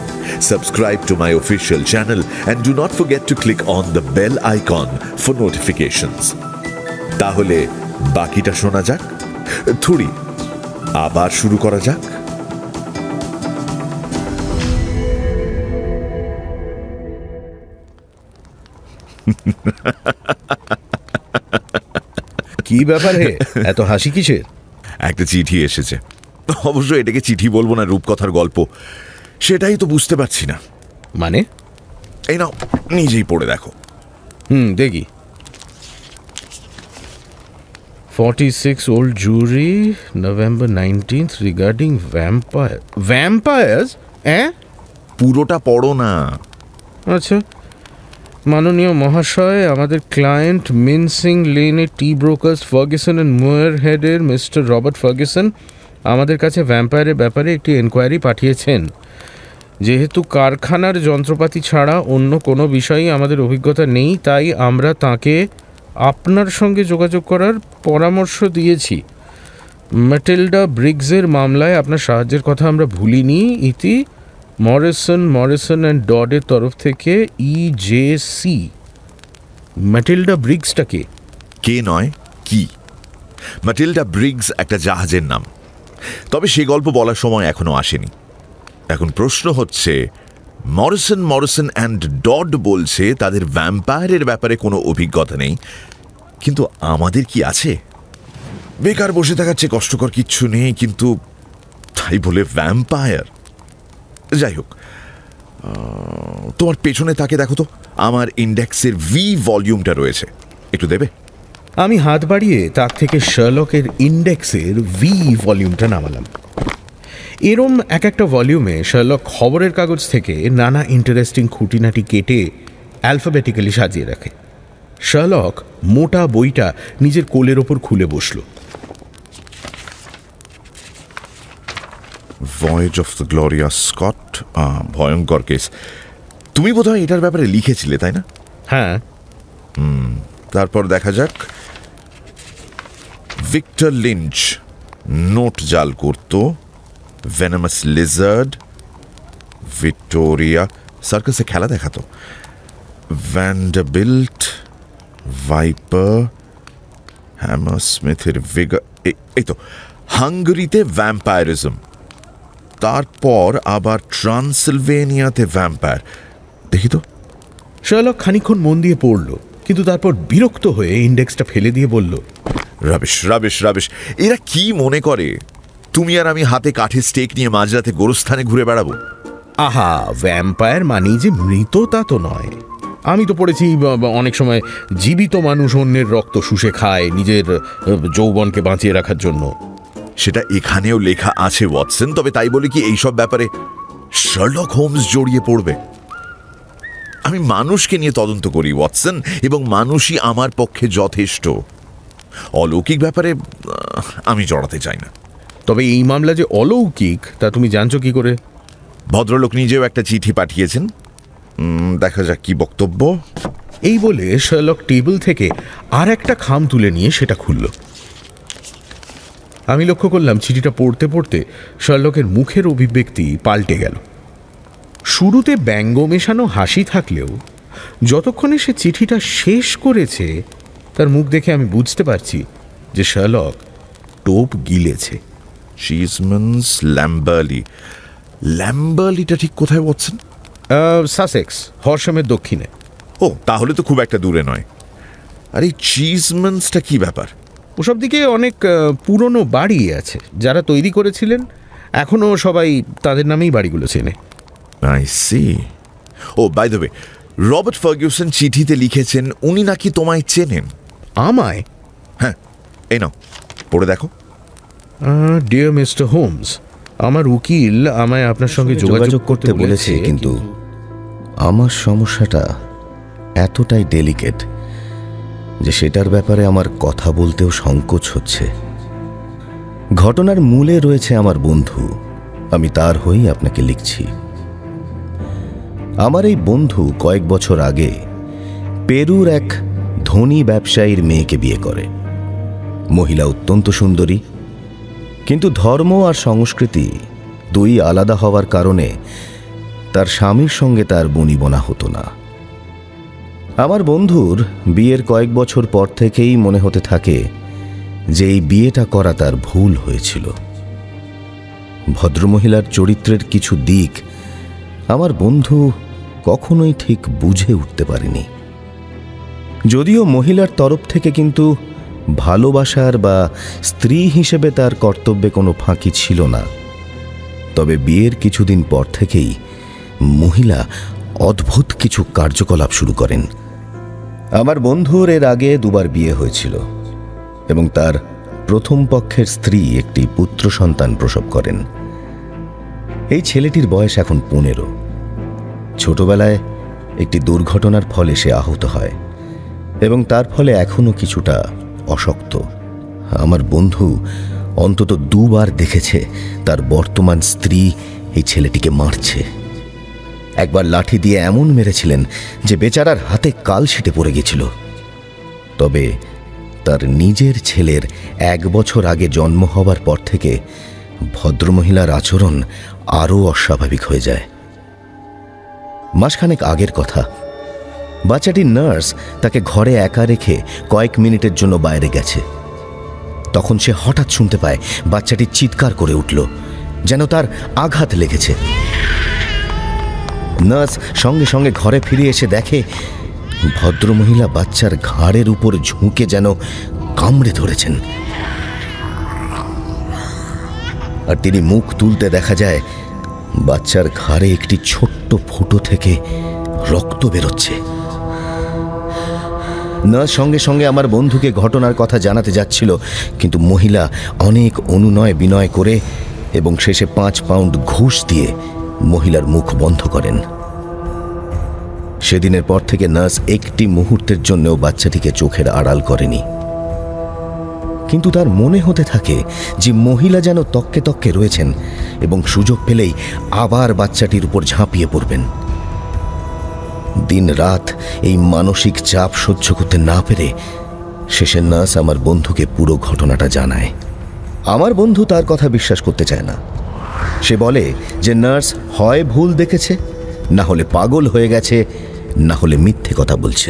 Subscribe to my official channel and do not forget to click on the bell icon for notifications. তাহলে বাকিটা শোনা যাক। থুড়ি আবার শুরু করা যাক। কি ব্যাপার হে, এত হাসি কিসের? একটা চিঠি এসেছে। অবশ্য এটাকে চিঠি বলবো না, রূপকথার গল্প। সেটাই তো বুঝতে পারছি না। মানে? এই নাও, নিজেই পড়ে দেখো। দেখি। 46 old Jury, November 19th, regarding vampires? পুরোটা পড়ো না। আচ্ছা। মাননীয় মহাশয়, আমাদের ক্লায়েন্ট মিনসিং লেনে টি ব্রোকার্স ফার্গুসন অ্যান্ড মুয়ার হেডের মিস্টার রবার্ট ফার্গুসন আমাদের কাছে ভ্যাম্পায়ারের ব্যাপারে একটি এনকোয়ারি পাঠিয়েছেন। যেহেতু কারখানার যন্ত্রপাতি ছাড়া অন্য কোনো বিষয়েই আমাদের অভিজ্ঞতা নেই, তাই আমরা তাকে আপনার সঙ্গে যোগাযোগ করার পরামর্শ দিয়েছি। ম্যাটিল্ডা ব্রিগসের মামলায় আপনার সাহায্যের কথা আমরা ভুলিনি। ইতি মরিসন অ্যান্ড ডডের তরফ থেকে EJC। ম্যাটিল্ডা ব্রিগসটাকে কে নয় কি? ম্যাটিল্ডা ব্রিগস একটা জাহাজের নাম, তবে সে গল্প বলার সময় এখনো আসেনি। এখন প্রশ্ন হচ্ছে, মরিসন অ্যান্ড ডড বলছে তাদের ভ্যাম্পায়ারের ব্যাপারে কোনো অভিজ্ঞতা নেই, কিন্তু আমাদের কি আছে? বেকার বসে থাকার চেয়ে কষ্টকর কিচ্ছু নেই, কিন্তু তাই বলে ভ্যাম্পায়ার। যাই হোক, তোমার পেছনে তাকে দেখো তো, আমার ইন্ডেক্সের ভি ভলিউমটা রয়েছে, একটু দেবে? আমি হাত বাড়িয়ে তাক থেকে শার্লকের ইন্ডেক্সের ভি ভলিউমটা নামালাম। এরম এক একটা ভলিউমে শার্লক খবরের কাগজ থেকে নানা ইন্টারেস্টিং খুঁটিনাটি কেটে অ্যালফাবেটিক্যালি সাজিয়ে রাখে। শার্লক মোটা বইটা নিজের কোলের ওপর খুলে বসল। Voice of the Gloria Scott, ভয়ঙ্কর কেস। তুমি বোধহয় এটার ব্যাপারে লিখেছিলে, তাই না? হ্যাঁ। তারপর দেখা যাক। ভিক্টর লিঞ্চ নোট জাল করত, ভেনামাস লিজার্ড, ভিক্টোরিয়া সার্কাসে খেলা দেখাতো, ভ্যান্ডাবিল্ট, ভাইপার, হ্যামার স্মিথের ভিগার, এই তো হাঙ্গেরিতে ভ্যাম্পায়ারিজম, তারপর আবার ট্রান্সিলভেনিয়াতে ভ্যাম্পায়ার। দেখি তো। শার্লক খানিকক্ষণ মন দিয়ে পড়ল, কিন্তু তারপর বিরক্ত হয়ে ইন্ডেক্সটা ফেলে দিয়ে বলল, রাবিশ রাবিশ রাবিশ। এরা কি মনে করে তুমি আর আমি হাতে কাঠের স্টেক নিয়ে মাঝরাতে গোরস্থানে ঘুরে বেড়াবো? আহা, ভ্যাম্পায়ার মানেই যে মৃত তা তো নয়। আমি তো পড়েছি অনেক সময় জীবিত মানুষ অন্যের রক্ত শুষে খায় নিজের যৌবনকে বাঁচিয়ে রাখার জন্য। সেটা এখানেও লেখা আছে ওয়াটসন, তবে তাই বলে কি এইসব ব্যাপারে শার্লক হোমস জড়িয়ে পড়বে? আমি মানুষকে নিয়ে তদন্ত করি ওয়াটসন, এবং মানুষই আমার পক্ষে যথেষ্ট। অলৌকিক ব্যাপারে আমি জড়াতে চাই না। তবে এই মামলা যে অলৌকিক তা তুমি জানছো কি করে? ভদ্রলোক নিজেও একটা চিঠি পাঠিয়েছেন, দেখা যাক কি বক্তব্য। এই বলে শার্লক টেবিল থেকে আর একটা খাম তুলে নিয়ে সেটা খুলল। আমি লক্ষ্য করলাম চিঠিটা পড়তে পড়তে শার্লকের মুখের অভিব্যক্তি পাল্টে গেল। শুরুতে ব্যঙ্গ মেশানো হাসি থাকলেও যতক্ষণে সে চিঠিটা শেষ করেছে তার মুখ দেখে আমি বুঝতে পারছি যে শার্লক টোপ গিলেছে। চিজম্যানস ল্যাম্বার্লি। ল্যাম্বার্লিটা ঠিক কোথায় ওয়াটসন? সাসেক্স, হর্শামের দক্ষিণে। ও, তাহলে তো খুব একটা দূরে নয়। আর এই চিজম্যানসটা কি ব্যাপার? ওসব দিকে অনেক পুরনো বাড়ি আছে, যারা তৈরি করেছিলেন এখনও সবাই তাদের নামেই বাড়িগুলো চেনে। I see. ও, by the way, Robert Ferguson চিঠিতে লিখেছেন উনি নাকি তোমায় চেনেন। আমায়? হ্যাঁ, এই নাও, পড়ে দেখো। ডিয়ার মিস্টার হোমস, আমার উকিল আমায় আপনার সঙ্গে যোগাযোগ করতে বলেছে, কিন্তু আমার সমস্যাটা এতটাই ডেলিকেট যে সেটার ব্যাপারে আমার কথা বলতেও সংকোচ হচ্ছে। ঘটনার মূলে রয়েছে আমার বন্ধু, আমি তার হয়েই আপনাকে লিখছি। আমার এই বন্ধু কয়েক বছর আগে পেরুর এক ধনী ব্যবসায়ীর মেয়েকে বিয়ে করে। মহিলা অত্যন্ত সুন্দরী, কিন্তু ধর্ম আর সংস্কৃতি দুই আলাদা হওয়ার কারণে তার স্বামীর সঙ্গে তার বনিবনা হতো না। আমার বন্ধুর বিয়ের কয়েক বছর পর থেকেই মনে হতে থাকে যে এই বিয়েটা করা তার ভুল হয়েছিল। ভদ্রমহিলার চরিত্রের কিছু দিক আমার বন্ধু কখনোই ঠিক বুঝে উঠতে পারেনি। যদিও মহিলার তরফ থেকে কিন্তু ভালোবাসার বা স্ত্রী হিসেবে তার কর্তব্যে কোনো ফাঁকি ছিল না, তবে বিয়ের কিছুদিন পর থেকেই মহিলা অদ্ভুত কিছু কার্যকলাপ শুরু করেন। আমার বন্ধুর এর আগে দুবার বিয়ে হয়েছিল এবং তার প্রথম পক্ষের স্ত্রী একটি পুত্র সন্তান প্রসব করেন। এই ছেলেটির বয়স এখন 15। ছোটবেলায় একটি দুর্ঘটনার ফলে সে আহত হয় এবং তার ফলে এখনো কিছুটা অশক্ত। আমার বন্ধু অন্তত দুবার দেখেছে তার বর্তমান স্ত্রী এই ছেলেটিকে মারছে। একবার লাঠি দিয়ে এমন মেরেছিলেন যে বেচারার হাতে কালশিটে পড়ে গেছিল। তবে তার নিজের ছেলের 1 বছর আগে জন্ম হবার পর থেকে ভদ্রমহিলার আচরণ আরও অস্বাভাবিক হয়ে যায়। মাসখানেক আগের কথা, বাচ্চাটির নার্স তাকে ঘরে একা রেখে কয়েক মিনিটের জন্য বাইরে গেছে। তখন সে হঠাৎ শুনতে পায় বাচ্চাটি চিৎকার করে উঠল যেন তার আঘাত লেগেছে। নার্স সঙ্গে সঙ্গে ঘরে ফিরে এসে দেখে ভদ্রমহিলা বাচ্চার ঘাড়ের উপর ঝুঁকে যেন কামড়ে ধরেছেন, আর তিনি মুখ তুলতে দেখা যায় বাচ্চার ঘাড়ে একটি ছোট্ট ফুটো থেকে রক্ত বেরোচ্ছে। নার্স সঙ্গে সঙ্গে আমার বন্ধুকে ঘটনার কথা জানাতে যাচ্ছিল, কিন্তু মহিলা অনেক অনুনয় বিনয় করে এবং শেষে 5 পাউন্ড ঘুষ দিয়ে মহিলার মুখ বন্ধ করেন। সেদিনের পর থেকে নার্স একটি মুহূর্তের জন্যও বাচ্চাটিকে চোখের আড়াল করেনি। কিন্তু তার মনে হতে থাকে যে মহিলা যেন তককে তককে রয়েছেন এবং সুযোগ পেলেই আবার বাচ্চাটির উপর ঝাঁপিয়ে পড়বেন। দিন রাত এই মানসিক চাপ সহ্য করতে না পেরে শেষে নার্স আমার বন্ধুকে পুরো ঘটনাটা জানায়। আমার বন্ধু তার কথা বিশ্বাস করতে চায় না। সে বলে যে নার্স হয় ভুল দেখেছে, না হলে পাগল হয়ে গেছে, না হলে মিথ্যে কথা বলছে।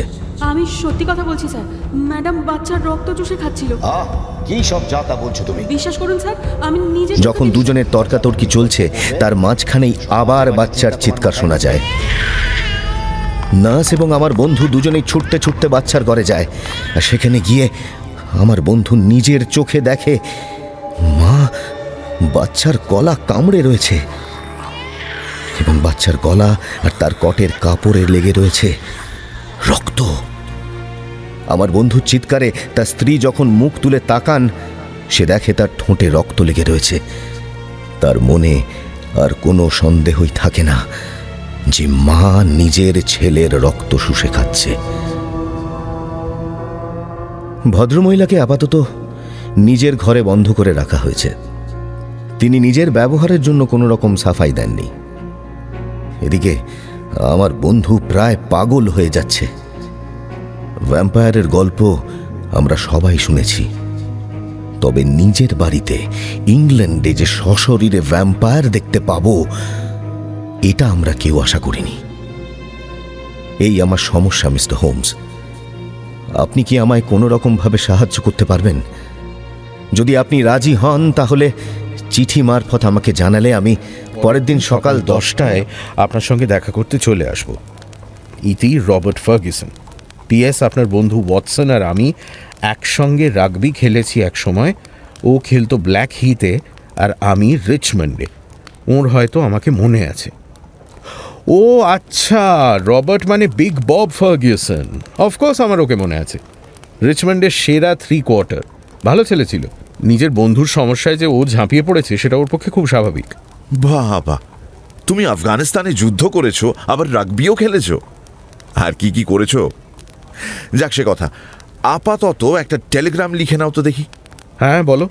আমি সত্যি কথা বলছি স্যার, ম্যাডাম বাচ্চার রক্ত চুষে খাচ্ছিল। কি সব যাতা বলছো তুমি? বিশ্বাস করুন স্যার, আমি নিজে। যখন দুজনের তর্কাতর্কি চলছে তার মাঝখানেই আবার বাচ্চার চিৎকার শোনা যায়। নার্স এবং আমার বন্ধু দুজনেই ছুটতে ছুটতে বাচ্চার ঘরে যায়, আর সেখানে গিয়ে আমার বন্ধু নিজের চোখে দেখে মা বাচ্চার গলা কামড়ে রয়েছে এবং বাচ্চার গলা আর তার কটের কাপড়ে লেগে রয়েছে রক্ত। আমার বন্ধুর চিৎকারে তার স্ত্রী যখন মুখ তুলে তাকান, সে দেখে তার ঠোঁটে রক্ত লেগে রয়েছে। তার মনে আর কোনো সন্দেহই থাকে না যে মা নিজের ছেলের রক্ত শুষে খাচ্ছে। ভদ্রমহিলাকে আপাতত নিজের ঘরে বন্ধ করে রাখা হয়েছে। তিনি নিজের ব্যবহারের জন্য কোনো রকম সাফাই দেননি। এদিকে আমার বন্ধু প্রায় পাগল হয়ে যাচ্ছে। ভ্যাম্পায়ারের গল্প আমরা সবাই শুনেছি, তবে নিজের বাড়িতে ইংল্যান্ডে যে সশরীরে ভ্যাম্পায়ার দেখতে পাবো এটা আমরা কেউ আশা করিনি। এই আমার সমস্যা মিস্টার হোমস। আপনি কি আমায় কোনো রকমভাবে সাহায্য করতে পারবেন? যদি আপনি রাজি হন তাহলে চিঠি মারফত আমাকে জানালে আমি পরের দিন সকাল 10টায় আপনার সঙ্গে দেখা করতে চলে আসব। ইতি রবার্ট ফার্গুসন। পিএস আপনার বন্ধু ওয়াটসন আর আমি একসঙ্গে রাগবি খেলেছি এক সময়। ও খেলতো ব্ল্যাক হিতে আর আমি রিচমন্ডে। ওর হয়তো আমাকে মনে আছে। ও আচ্ছা, রবার্ট মানে বিগ বব ফার্গুসন। অফকোর্স আমার ওকে মনে আছে। রিচমন্ডের সেরা 3 কোয়ার্টার। ভালো ছেলে ছিল। নিজের বন্ধুর সমস্যায় যে ও ঝাঁপিয়ে পড়েছে সেটা ওর পক্ষে খুব স্বাভাবিক। বাবা, তুমি আফগানিস্তানে যুদ্ধ করেছো, আবার রাগবিও খেলেছো, আর কি কি করেছো। যাক সে কথা, আপাতত একটা টেলিগ্রাম লিখে নাও তো দেখি। হ্যাঁ বলো।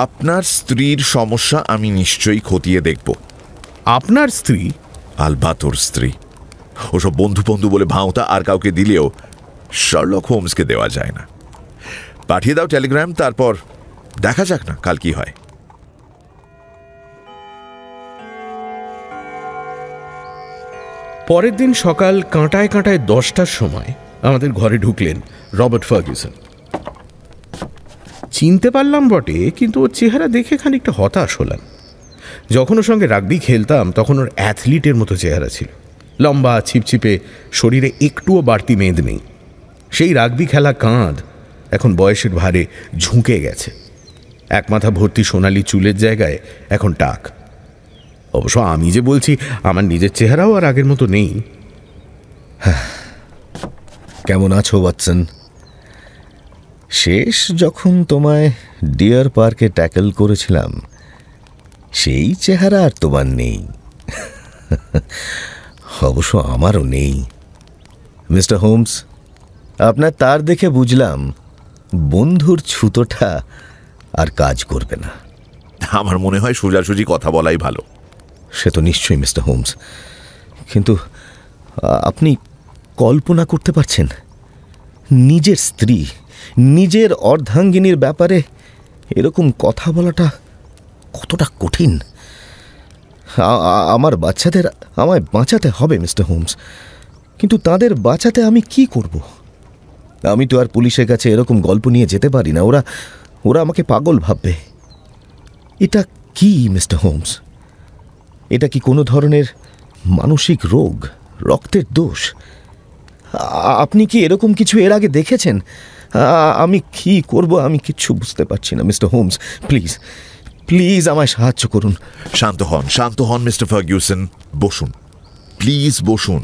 আপনার স্ত্রীর সমস্যা আমি নিশ্চয়ই খতিয়ে দেখব। আপনার স্ত্রী? আলবাত ওর স্ত্রী। ওসব বন্ধু বন্ধু বলে ভাঁওতা আর কাউকে দিলেও শার্লক হোমসকে দেওয়া যায় না। পাঠিয়ে দাও টেলিগ্রাম, তারপর দেখা যাক না কাল কি হয়। পরের দিন সকাল কাঁটায় কাঁটায় 10টার সময় আমাদের ঘরে ঢুকলেন রবার্ট ফার্গুসন। চিনতে পারলাম বটে, কিন্তু ওর চেহারা দেখে খানিকটা হতাশ হলাম। যখন ওর সঙ্গে রাগবি খেলতাম তখন ওর অ্যাথলিটের মতো চেহারা ছিল। লম্বা, ছিপছিপে, শরীরে একটুও বাড়তি মেদ নেই। সেই রাগবি খেলা কাঁধ এখন বয়সের ভারে ঝুঁকে গেছে। এক মাথা ভর্তি সোনালি চুলের জায়গায় এখন টাক। অবশ্য আমি যে বলছি, আমার নিজের চেহারাও আর আগের মতো নেই। কেমন আছো ওয়াটসন? শেষ যখন তোমায় ডিয়ার পার্কে ট্যাকল করেছিলাম সেই চেহারা আর তোমার নেই। অবশ্য আমারও নেই। মিস্টার হোমস, আপনার তার দেখে বুঝলাম বন্ধুর ছুতোটা আর কাজ করবে না। আমার মনে হয় সোজাসুজি কথা বলাই ভালো। সে তো নিশ্চয়ই মিস্টার হোমস, কিন্তু আপনি কল্পনা করতে পারছেন নিজের স্ত্রী, নিজের অর্ধাঙ্গিনীর ব্যাপারে এরকম কথা বলাটা কতটা কঠিন? আমার বাচ্চাদের আমায় বাঁচাতে হবে মিস্টার হোমস, কিন্তু তাদের বাঁচাতে আমি কি করব? আমি তো আর পুলিশের কাছে এরকম গল্প নিয়ে যেতে পারি না। ওরা আমাকে পাগল ভাববে। এটা কি মিস্টার হোমস, এটা কি কোনো ধরনের মানসিক রোগ, রক্তের দোষ? আপনি কি এরকম কিছু এর আগে দেখেছেন? আমি কি করব আমি কিচ্ছু বুঝতে পারছি না মিস্টার হোমস। প্লিজ প্লিজ আমায় সাহায্য করুন। শান্ত হন মিস্টার ফার্গুসন। বসুন, প্লিজ বসুন।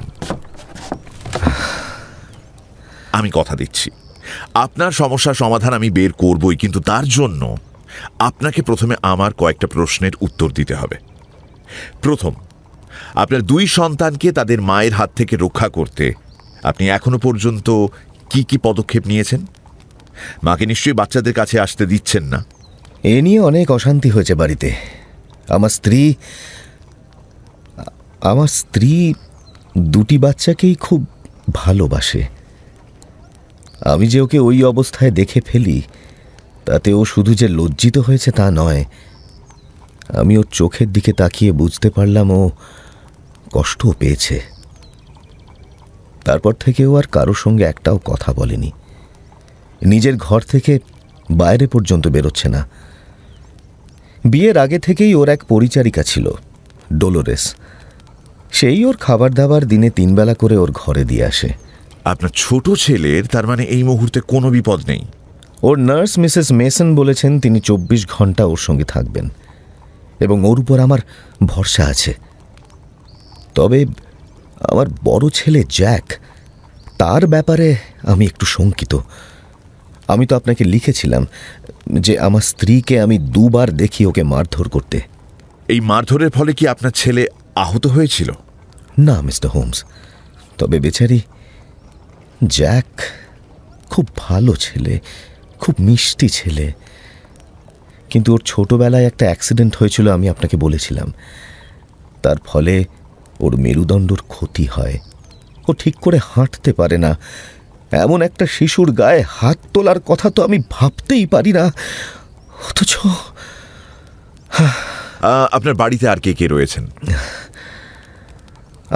আমি কথা দিচ্ছি আপনার সমস্যার সমাধান আমি বের করবই, কিন্তু তার জন্য আপনাকে প্রথমে আমার কয়েকটা প্রশ্নের উত্তর দিতে হবে। প্রথম, আপনার 2 সন্তানকে তাদের মায়ের হাত থেকে রক্ষা করতে আপনি এখনো পর্যন্ত কি কি পদক্ষেপ নিয়েছেন? মাকে নিশ্চয়ই বাচ্চাদের কাছে আসতে দিচ্ছেন না। এ নিয়ে অনেক অশান্তি হয়েছে বাড়িতে। আমার স্ত্রী 2টি বাচ্চাকেই খুব ভালোবাসে। আমি যে ওকে ওই অবস্থায় দেখে ফেলি, তাতে ও শুধু যে লজ্জিত হয়েছে তা নয়, আমি ওর চোখের দিকে তাকিয়ে বুঝতে পারলাম ও কষ্টও পেয়েছে। তারপর থেকে ও আর কারোর সঙ্গে একটাও কথা বলেনি, নিজের ঘর থেকে বাইরে পর্যন্ত বেরোচ্ছে না। বিয়ের আগে থেকেই ওর এক পরিচারিকা ছিল, ডোলোরেস। সেই ওর খাবার দাবার দিনে 3 বেলা করে ওর ঘরে দিয়ে আসে। আপনার ছোট ছেলের তার মানে এই মুহূর্তে কোনো বিপদ নেই? ওর নার্স মিসেস মেসন বলেছেন তিনি 24 ঘন্টা ওর সঙ্গে থাকবেন এবং ওর উপর আমার ভরসা আছে। তবে আমার বড় ছেলে জ্যাক, তার ব্যাপারে আমি একটু শঙ্কিত। আমি তো আপনাকে লিখেছিলাম যে আমার স্ত্রীকে আমি 2 বার দেখি ওকে মারধর করতে। এই মারধরের ফলে কি আপনার ছেলে আহত হয়েছিল? না মিস্টার হোমস, তবে বেচারি জ্যাক খুব ভালো ছেলে, খুব মিষ্টি ছেলে। কিন্তু ওর ছোটবেলায় একটা অ্যাক্সিডেন্ট হয়েছিল, আমি আপনাকে বলেছিলাম। তার ফলে ওর মেরুদণ্ডর ক্ষতি হয়, ও ঠিক করে হাঁটতে পারে না। এমন একটা শিশুর গায়ে হাত তোলার কথা তো আমি ভাবতেই পারি না। অথচ আপনার বাড়িতে আর কে কে রয়েছেন?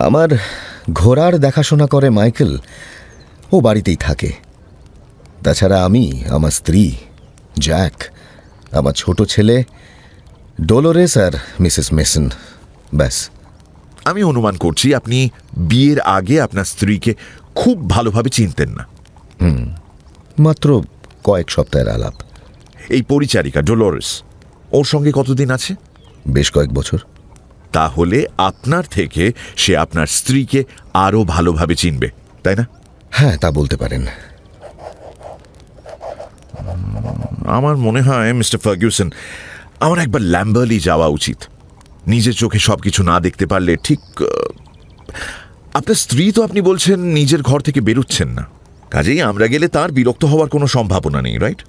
আমার ঘোড়ার দেখাশোনা করে মাইকেল, ও বাড়িতেই থাকে। তাছাড়া আমি, আমার স্ত্রী, জ্যাক, আমার ছোট ছেলে ডোলোরেস আর মিসেস মেসন, ব্যাস। আমি অনুমান করছি আপনি বিয়ের আগে আপনার স্ত্রীকে খুব ভালোভাবে চিনতেন না। মাত্র কয়েক সপ্তাহের আলাপ। এই পরিচারিকা ডোলোরেস ওর সঙ্গে কতদিন আছে? বেশ কয়েক বছর। তাহলে আপনার থেকে সে আপনার স্ত্রীকে আরো ভালোভাবে চিনবে, তাই না? হ্যাঁ, তা বলতে পারেন। আমার মনে হয় মিস্টার ফার্গুসন, আমার একবার ল্যাম্বার্লি যাওয়া উচিত। নিজের চোখে সবকিছু না দেখতে পারলে ঠিক। আপনার স্ত্রী তো আপনি বলছেন নিজের ঘর থেকে বেরোচ্ছেন না, কাজেই আমরা গেলে তার বিরক্ত হওয়ার কোনো সম্ভাবনা নেই, রাইট?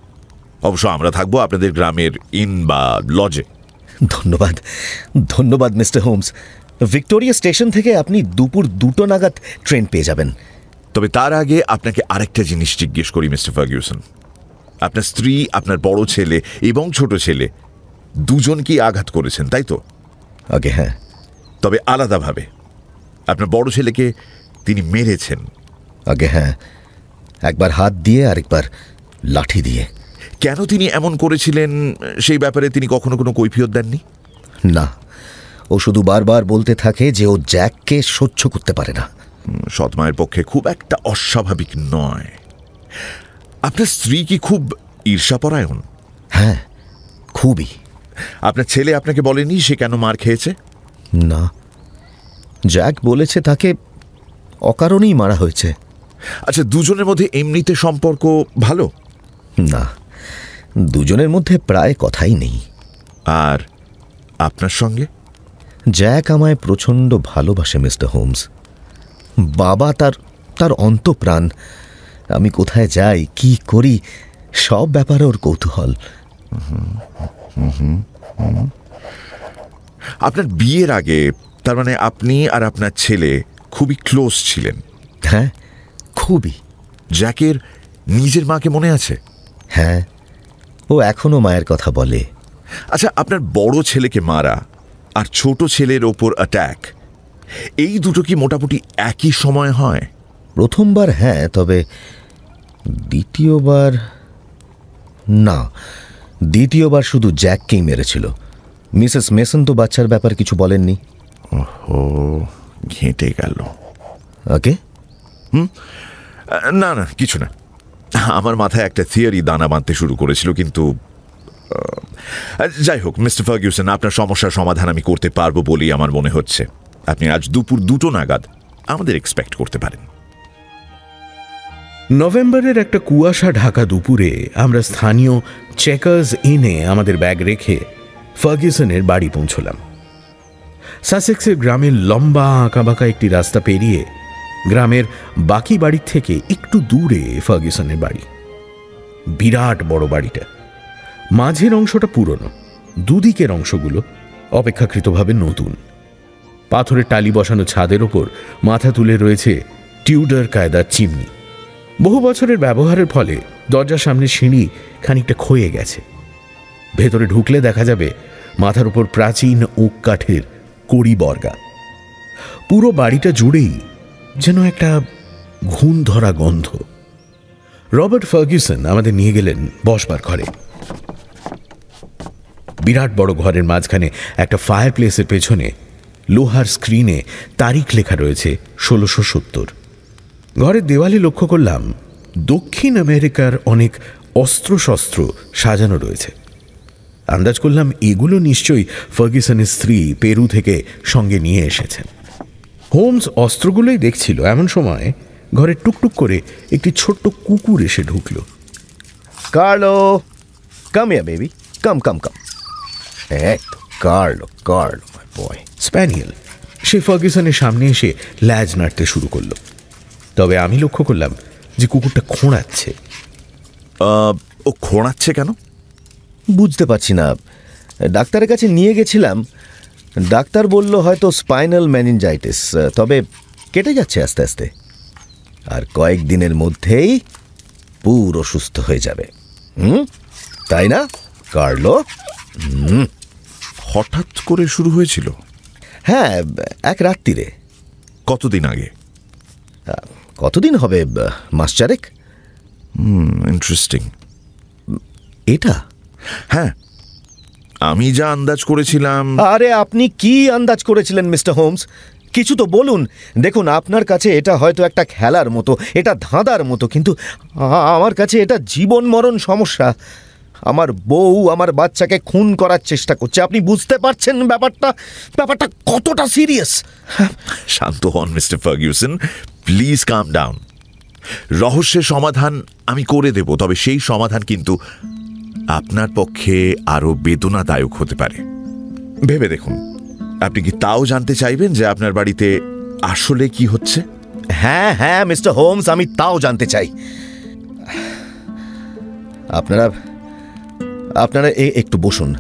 অবশ্য আমরা থাকবো আপনাদের গ্রামের ইন বা লজে। ধন্যবাদ, ধন্যবাদ মিস্টার হোমস। ভিক্টোরিয়া স্টেশন থেকে আপনি দুপুর 2টো নাগাদ ট্রেন পেয়ে যাবেন। তবে তার আগে আপনাকে আরেকটা জিনিস জিজ্ঞেস করি মিস্টার ফার্গুসন। আপনার স্ত্রী, আপনার বড় ছেলে এবং ছোট ছেলে দুজনকেই আঘাত করেছেন, তাই তো? আগে হ্যাঁ। তবে আলাদাভাবে। আপনার বড় ছেলেকে তিনি মেরেছেন? আগে হ্যাঁ, একবার হাত দিয়ে আরেকবার লাঠি দিয়ে। কেন তিনি এমন করেছিলেন সেই ব্যাপারে তিনি কখনো কোনো কৈফিয়ত দেননি? না, ও শুধু বারবার বলতে থাকে যে ও জ্যাককে সহ্য করতে পারে না। সৎমায়ের পক্ষে খুব একটা অস্বাভাবিক নয়। আপনার স্ত্রী কি খুব ঈর্ষাপরায়ণ? হ্যাঁ, খুবই। আপনার ছেলে আপনাকে বলেনি সে কেন মার খেয়েছে? না, জ্যাক বলেছে তাকে অকারণেই মারা হয়েছে। আচ্ছা, দুজনের মধ্যে এমনিতে সম্পর্ক ভালো? না, দুজনের মধ্যে প্রায় কথাই নেই। আর আপনার সঙ্গে? জ্যাক আমায় প্রচণ্ড ভালোবাসে মিস্টার হোমস। বাবা তার অন্তঃপ্রাণ। আমি কোথায় যাই, কি করি, সব ব্যাপারে ওর কৌতূহল। আপনার বিয়ের আগে তার মানে আপনি আর আপনার ছেলে খুবই ক্লোজ ছিলেন? হ্যাঁ, খুবই। জ্যাকের নিজের মাকে মনে আছে? হ্যাঁ, ও এখনো মায়ের কথা বলে। আচ্ছা, আপনার বড় ছেলেকে মারা আর ছোট ছেলের ওপর অ্যাট্যাক, এই দুটো কি মোটামুটি একই সময় হয়? প্রথমবার হ্যাঁ, তবে দ্বিতীয়বার না। দ্বিতীয়বার শুধু জ্যাককেই মেরেছিল। মিসেস মেসন তো বাচ্চার ব্যাপার কিছু বলেননি। ও ঘেঁটে গেল। ওকে, না না কিছু না, আমার মাথায় একটা থিওরি দানা বাঁধতে শুরু করেছিল, কিন্তু যাই হোক মিস্টার ফার্গুসন, আপনার সমস্যার সমাধান আমি করতে পারবো বলেই আমার মনে হচ্ছে। আপনি আজ দুপুর 2টো নাগাদ আমাদের এক্সপেক্ট করতে পারেন। নভেম্বরের একটা কুয়াশা ঢাকা দুপুরে আমরা স্থানীয় চেকার্স ইনে আমাদের ব্যাগ রেখে ফার্গুসনের বাড়ি পৌঁছলাম। সাসেক্সের গ্রামের লম্বা আঁকাবাঁকা একটি রাস্তা পেরিয়ে গ্রামের বাকি বাড়ির থেকে একটু দূরে ফার্গুসনের বাড়ি। বিরাট বড় বাড়িটা, মাঝের অংশটা পুরনো, দুদিকের অংশগুলো অপেক্ষাকৃতভাবে নতুন। পাথরের টালি বসানো ছাদের ওপর মাথা তুলে রয়েছে টিউডার কায়দার চিমনি। বহু বছরের ব্যবহারের ফলে দরজার সামনে সিঁড়ি খানিকটা ক্ষয়ে গেছে। ভেতরে ঢুকলে দেখা যাবে মাথার উপর প্রাচীন ওক কাঠের কড়ি বর্গা। পুরো বাড়িটা জুড়েই যেন একটা ঘুণ ধরা গন্ধ। রবার্ট ফার্গুসন আমাদের নিয়ে গেলেন বসবার ঘরে। বিরাট বড় ঘরের মাঝখানে একটা ফায়ার প্লেসের পেছনে লোহার স্ক্রিনে তারিখ লেখা রয়েছে 1670। ঘরের দেওয়ালে লক্ষ্য করলাম দক্ষিণ আমেরিকার অনেক অস্ত্রশস্ত্র সাজানো রয়েছে। আন্দাজ করলাম এগুলো নিশ্চয়ই ফার্গুসনের স্ত্রী পেরু থেকে সঙ্গে নিয়ে এসেছেন। হোমস অস্ত্রগুলোই দেখছিল, এমন সময় ঘরে টুকটুক করে একটি ছোট্ট কুকুর এসে ঢুকল। Carlo, come here baby, come come come. Carlo, Carlo my boy. Spaniel. সে ফার্গুসনের সামনে এসে ল্যাজ নাড়তে শুরু করলো। তবে আমি লক্ষ্য করলাম যে কুকুরটা খোঁড়াচ্ছে। ও খোঁড়াচ্ছে কেন বুঝতে পারছি না। ডাক্তারের কাছে নিয়ে গেছিলাম, ডাক্তার বলল হয়তো স্পাইনাল মেনিনজাইটিস, তবে কেটে যাচ্ছে আস্তে আস্তে, আর কয়েকদিনের মধ্যেই পুরো সুস্থ হয়ে যাবে। তাই না কার্লো? হঠাৎ করে শুরু হয়েছিল? হ্যাঁ, এক রাত্রিরে। কতদিন আগে? কতদিন হবে, মাস চারেক। ইন্টারেস্টিং। এটা? হ্যাঁ, আমি যা আন্দাজ করেছিলাম। আরে আপনি কি আন্দাজ করেছিলেন মিস্টার হোমস? কিছু তো বলুন। দেখুন, আপনার কাছে এটা হয়তো একটা খেলার মতো, এটা ধাঁধার মতো, কিন্তু আমার কাছে এটা জীবন মরণ সমস্যা। আমার বউ আমার বাচ্চাকে খুন করার চেষ্টা করছে। আপনি বুঝতে পারছেন ব্যাপারটা কতটা সিরিয়াস? শান্ত হন mister Ferguson, please calm down. রহস্যের সমাধান আমি করে দেব, তবে সেই সমাধান কিন্তু আপনার পক্ষে আরো বেদনাদায়ক হতে পারে। ভেবে দেখুন, আপনি কি তাও জানতে চাইবেন যে আপনার বাড়িতে আসলে কি হচ্ছে? হ্যাঁ হ্যাঁ মিস্টার হোমস, আমি তাও জানতে চাই। আপনারা একটু বসুন,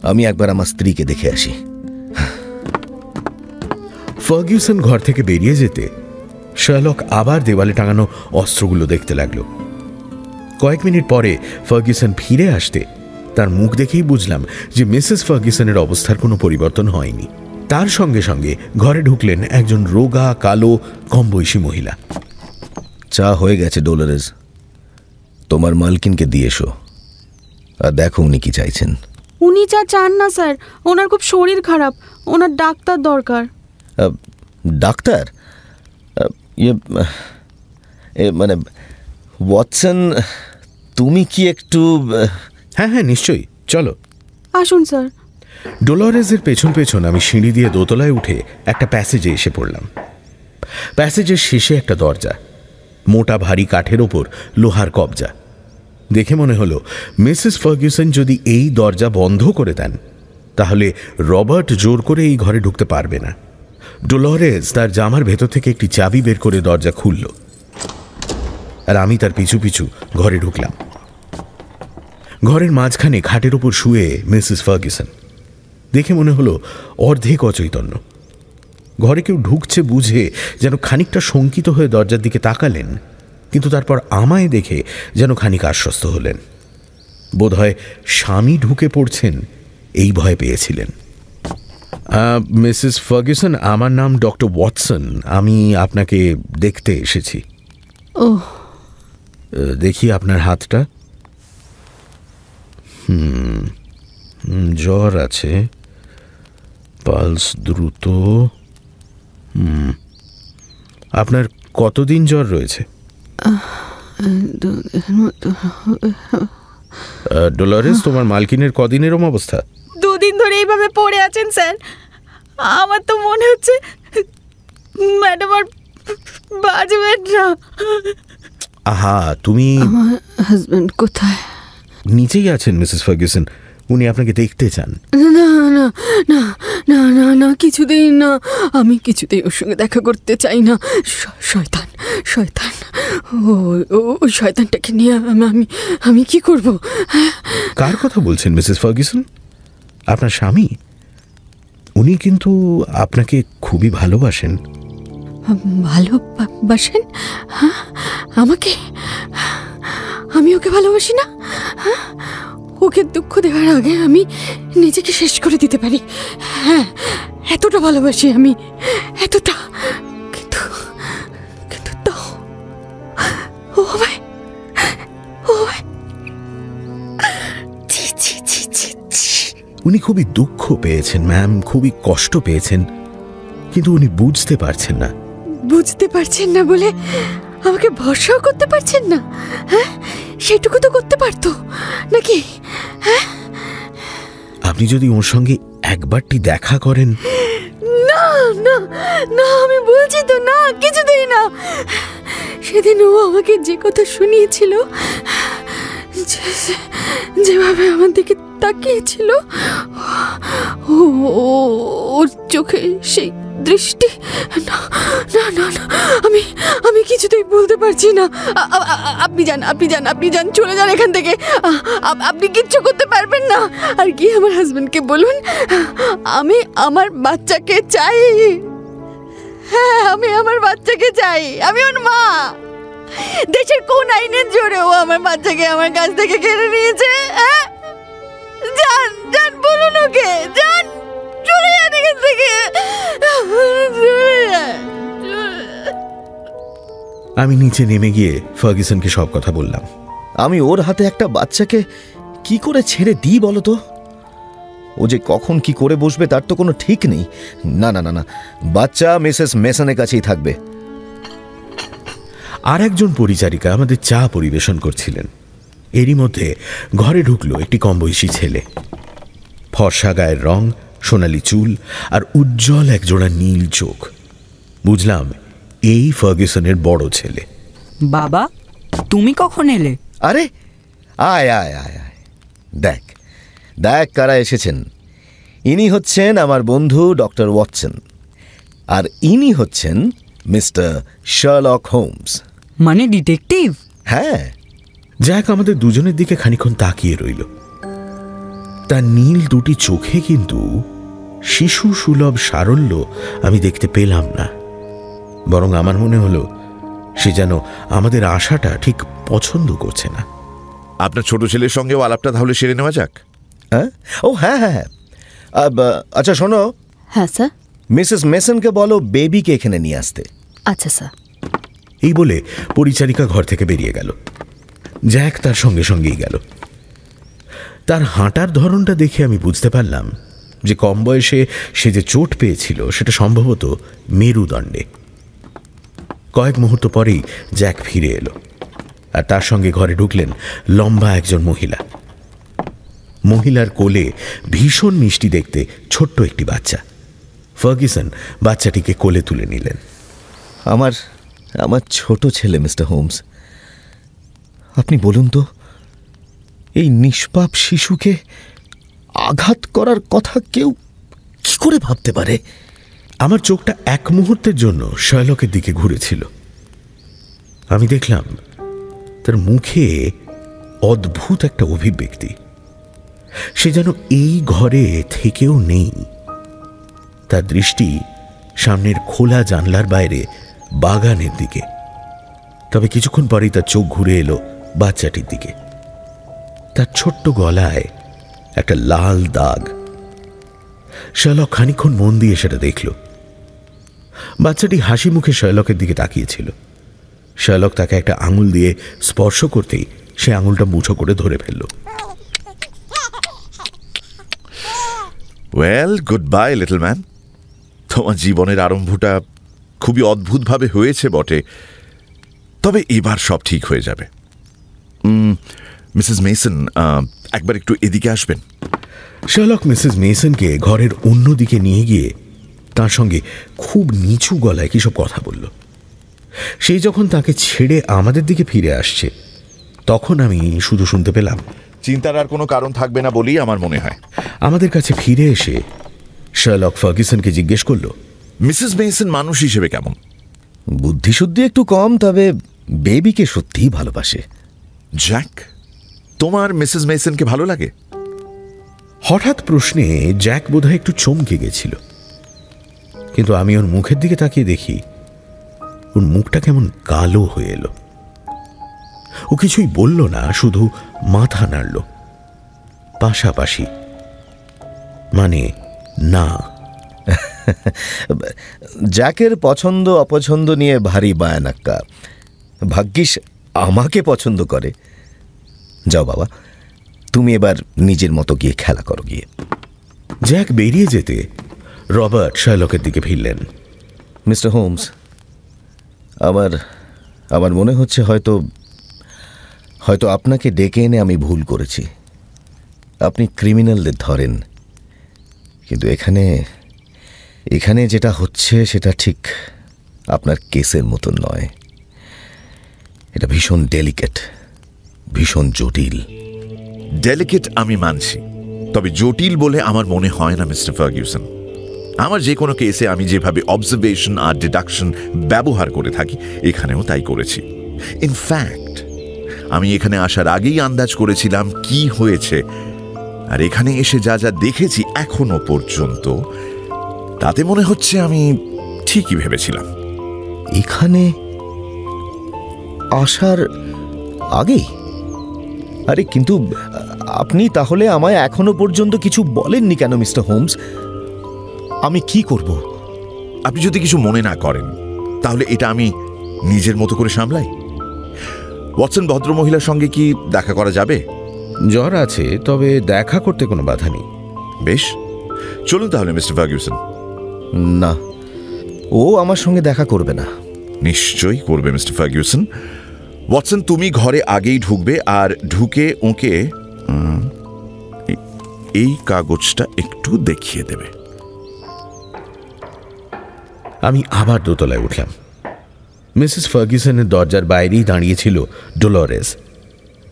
আমি একবার আমার স্ত্রীকে দেখে আসি। ফার্গুসন ঘর থেকে বেরিয়ে যেতে শার্লক আবার দেওয়ালে টাঙানো অস্ত্রগুলো দেখতে লাগলো। কয়েক মিনিট পরে ফার্গুসন ফিরে আসতে তার মুখ দেখেই বুঝলাম যে মিসেস ফার্গুসনের অবস্থার কোনো পরিবর্তন হয়নি। তার সঙ্গে সঙ্গে ঘরে ঢুকলেন একজন রোগা কালো কম বয়সী মহিলা। চা হয়ে গেছে ডোলোরেস, তোমার মালকিনকে দিয়ে এসো, আর দেখো উনি কি চাইছেন। উনি চা চান না স্যার, ওনার খুব শরীর খারাপ, ওনার ডাক্তার দরকার। ডাক্তার? মানে ওয়াটসন, তুমি কি একটু? হ্যাঁ হ্যাঁ নিশ্চয়ই, চলো আসুন স্যার। ডোলোরেসের পেছন পেছন আমি সিঁড়ি দিয়ে দোতলায় উঠে একটা প্যাসেজে এসে পড়লাম। প্যাসেজের শেষে একটা দরজা, মোটা ভারী কাঠের ওপর লোহার কবজা। দেখে মনে হলো মিসেস ফার্গুসন যদি এই দরজা বন্ধ করে দেন তাহলে রবার্ট জোর করে এই ঘরে ঢুকতে পারবে না। ডোলোরেস তার জামার ভেতর থেকে একটি চাবি বের করে দরজা খুলল, আর আমি তার পিছু পিছু ঘরে ঢুকলাম। ঘরের মাঝখানে খাটের ওপর শুয়ে মিসেস ফার্গুসন। দেখে মনে হলো অর্ধেক অচৈতন্য। ঘরে কেউ ঢুকছে বুঝে যেন খানিকটা শঙ্কিত হয়ে দরজার দিকে তাকালেন, কিন্তু তারপর আমায় দেখে যেন খানিক আশ্বস্ত হলেন। বোধহয় স্বামী ঢুকে পড়ছেন এই ভয় পেয়েছিলেন। মিসেস ফার্গুসন, আমার নাম ডক্টর ওয়াটসন, আমি আপনাকে দেখতে এসেছি। ও, দেখি আপনার হাতটা। জ্বর আছে, পালস দ্রুত। আপনার কতদিন জ্বর রয়েছে? ডোলারেস, তোমার মালকিনের কদিনের অবস্থা? 2 দিন ধরে এইভাবে পড়ে আছেন স্যার। আমার তো মনে হচ্ছে ম্যাডাম আর বাজবেন না। আহা, তুমি আমার হাজব্যান্ড কোথায়? নিচেই আছেন মিসেস ফার্গুসন, উনি আপনাকে দেখতে চান। না না না না না না, কিছুতেই না, আমি কিছুতেই ওর সঙ্গে দেখা করতে চাই না। শয়তান শয়তান, ওই শয়তানটাকে নিয়ে আমি কি করব? কার কথা বলছেন মিসেস ফার্গুসন? আপনার স্বামী? উনি কিন্তু আপনাকে খুবই ভালোবাসেন। ভালোবাসেন? আমাকে? আমি ওকে ভালোবাসি না? ওকে দুঃখ দেওয়ার আগে আমি নিজেকে শেষ করে দিতে পারি। হ্যাঁ, এতটা ভালোবাসি আমি, এতটা। কিন্তু কিন্তু তাও ও ভাই, ও ভাই, উনি খুবই দুঃখ পেয়েছেন ম্যাম, খুবই কষ্ট পেয়েছেন, কিন্তু উনি বুঝতে পারছেন না। বুঝতে পারছেন না বলে আমাকে ভরসাও করতে পারছেন না? হ্যাঁ, সেটুকু তো করতে পারতো নাকি? হ্যাঁ, আপনি যদি ওর সঙ্গে একবারটি দেখা করেন। না না না, আমি বলছি তো না, কিছুতেই না। সেদিন ও আমাকে যে কথা শুনিয়েছিল, যেভাবে আমার দিকে তাকিয়েছিল, ওর চোখে সেই দৃষ্টি, না না না না, আমি কিছুতেই বলতে পারছি না। আপনি যান, আপনি যান, আপনি যান, চলে যান এখান থেকে। আপনি কিচ্ছু করতে পারবেন না। আর কি আমার হাজবেন্ডকে বলুন, আমি আমার বাচ্চাকে চাই। হ্যাঁ, আমি আমার বাচ্চাকে চাই, আমি ওর মা। দেশের কোন আইনের জোরে ও আমার বাচ্চাকে আমার কাছ থেকে কেড়ে নিয়েছে? হ্যাঁ, যান যান, বলুন ওকে, যান, চলে যান এখান থেকে। আমি নিচে নেমে গিয়ে ফার্গুসনকে সব কথা বললাম। আমি ওর হাতে একটা বাচ্চাকে কি করে ছেড়ে দিই বলো তো? ও যে কখন কি করে বসবে তার তো কোনো ঠিক নেই। না না না না, বাচ্চা মিসেস মেসনের কাছেই থাকবে। আর একজন পরিচারিকা আমাদের চা পরিবেশন করছিলেন। এরই মধ্যে ঘরে ঢুকলো একটি কম বয়সী ছেলে। ফর্সা গায়ের রং, সোনালি চুল আর উজ্জ্বল একজোড়া নীল চোখ। বুঝলাম এই ফার্গুসনের বড় ছেলে। বাবা, তুমি কখন এলে? আরে আয় আয় আয় আয়, দেখ দেখ কারা এসেছেন। ইনি হচ্ছেন আমার বন্ধু ডক্টর ওয়াটসন, আর ইনি হচ্ছেন মিস্টার শার্লক হোমস। মানে ডিটেকটিভ? হ্যাঁ। জ্যাক আমাদের দুজনের দিকে খানিকক্ষণ তাকিয়ে রইল। তার নীল দুটি চোখে কিন্তু শিশু সুলভ সারল্য আমি দেখতে পেলাম না, বরং আমার মনে হলো সে যেন আমাদের আশাটা ঠিক পছন্দ করছে না। আপনার ছোট ছেলের সঙ্গেও আলাপটা তাহলে সেরে নেওয়া যাক। হ্যাঁ, ও হ্যাঁ হ্যাঁ হ্যাঁ, আচ্ছা শোনো। হ্যাঁ স্যার। মিসেস মেসনকে বলো বেবিকে এখানে নিয়ে আসতে। আচ্ছা স্যার। এই বলে পরিচারিকা ঘর থেকে বেরিয়ে গেল। জ্যাক তার সঙ্গে সঙ্গেই গেল। তার হাঁটার ধরনটা দেখে আমি বুঝতে পারলাম যে কম বয়সে সে যে চোট পেয়েছিল সেটা সম্ভবত মেরুদণ্ডে। কয়েক মুহূর্ত পরেই জ্যাক ফিরে এলো, আর তার সঙ্গে ঘরে ঢুকলেন লম্বা একজন মহিলা। মহিলার কোলে ভীষণ মিষ্টি দেখতে ছোট্ট একটি বাচ্চা। ফার্গুসন বাচ্চাটিকে কোলে তুলে নিলেন। আমার আমার ছোট ছেলে মিস্টার হোমস। আপনি বলুন তো, এই নিষ্পাপ শিশুকে আঘাত করার কথা কেউ কি করে ভাবতে পারে? আমার চোখটা এক মুহূর্তের জন্য শার্লকের দিকে ঘুরেছিল। আমি দেখলাম তার মুখে অদ্ভুত একটা অভিব্যক্তি। সে যেন এই ঘরে থেকেও নেই। তার দৃষ্টি সামনের খোলা জানলার বাইরে বাগানের দিকে। তবে কিছুক্ষণ পরেই তার চোখ ঘুরে এলো বাচ্চাটির দিকে। তার ছোট্ট গলায় একটা লাল দাগ। শার্লক খানিকক্ষণ মন দিয়ে সেটা দেখল। বাচ্চাটি হাসি মুখে শার্লকের দিকে তাকিয়েছিল। শার্লক তাকে একটা আঙুল দিয়ে স্পর্শ করতেই সে আঙুলটা মুঠো করে ধরে ফেলল। Well good bye little man. তোমার জীবনের আরম্ভটা খুবই অদ্ভুতভাবে হয়েছে বটে, তবে এবার সব ঠিক হয়ে যাবে। মিসেস মেসন, একবার একটু এদিকে আসবেন। শার্লক মিসেস মেসনকে ঘরের অন্যদিকে নিয়ে গিয়ে তার সঙ্গে খুব নিচু গলায় কিসব কথা বলল। সেই যখন তাকে ছেড়ে আমাদের দিকে ফিরে আসছে, তখন আমি শুধু শুনতে পেলাম, চিন্তার আর কোনো কারণ থাকবে না বলেই আমার মনে হয়। আমাদের কাছে ফিরে এসে শার্লক ফার্গুসনকে জিজ্ঞেস করল, মিসেস মেসন মানুষ হিসেবে কেমন? বুদ্ধিশুদ্ধি একটু কম, তবে বেবিকে সত্যিই ভালোবাসে। জ্যাক, তোমার মিসেস মেসনকে ভালো লাগে? হঠাৎ প্রশ্নে জ্যাক বোধহয় একটু চমকে গেছিল, কিন্তু আমি ওর মুখের দিকে তাকিয়ে দেখি ওর মুখটা কেমন কালো হয়ে এলো। ও কিছুই বলল না, শুধু মাথা নাড়ল পাশাপাশি, মানে না। জ্যাকের পছন্দ অপছন্দ নিয়ে ভারী বায়ানাক্কা। ভাগ্যিস আমাকে পছন্দ করে। যাও বাবা, তুমি এবার নিজের মতো গিয়ে খেলা করো গিয়ে। জ্যাক বেরিয়ে যেতে রবার্ট শার্লকের দিকে ফিরলেন। মিস্টার হোমস, আমার মনে হচ্ছে হয়তো আপনাকে ডেকে এনে আমি ভুল করেছি। আপনি ক্রিমিনালদের ধরেন, কিন্তু এখানে যেটা হচ্ছে সেটা ঠিক আপনার কেসের মতন নয়। এটা ভীষণ ডেলিকেট, ভীষণ জটিল। ডেলিকেট আমি মানছি, তবে জটিল বলে আমার মনে হয় না মিস্টার ফার্গুসন। আমার যে কোনো কেসে আমি যেভাবে অবজারভেশন আর ডিডাকশন ব্যবহার করে থাকি, এখানেও তাই করেছি। ইনফ্যাক্ট আমি এখানে আসার আগেই আন্দাজ করেছিলাম কি হয়েছে, আর এখানে এসে যা যা দেখেছি এখনো পর্যন্ত, তাতে মনে হচ্ছে আমি ঠিকই ভেবেছিলাম। এখানে আসার আগেই? আরে কিন্তু আপনি তাহলে আমায় এখনো পর্যন্ত কিছু বলেননি কেন মিস্টার হোমস? আমি কি করব? আপনি যদি কিছু মনে না করেন, তাহলে এটা আমি নিজের মতো করে সামলাই। ওয়াটসন ভদ্রমহিলার সঙ্গে কি দেখা করা যাবে? জ্বর আছে, তবে দেখা করতে কোনো বাধা নেই। বেশ, চলুন তাহলে মিস্টার ফার্গুসন। না, ও আমার সঙ্গে দেখা করবে না। নিশ্চয়ই করবে মিস্টার ফার্গুসন। ওয়াটসন, তুমি ঘরে আগেই ঢুকবে, আর ঢুকে ওকে এই কাগজটা একটু দেখিয়ে দেবে। আমি আবার দোতলায় উঠলাম। মিসেস ফার্গুসনের দরজার বাইরেই দাঁড়িয়েছিল ডোলরেস।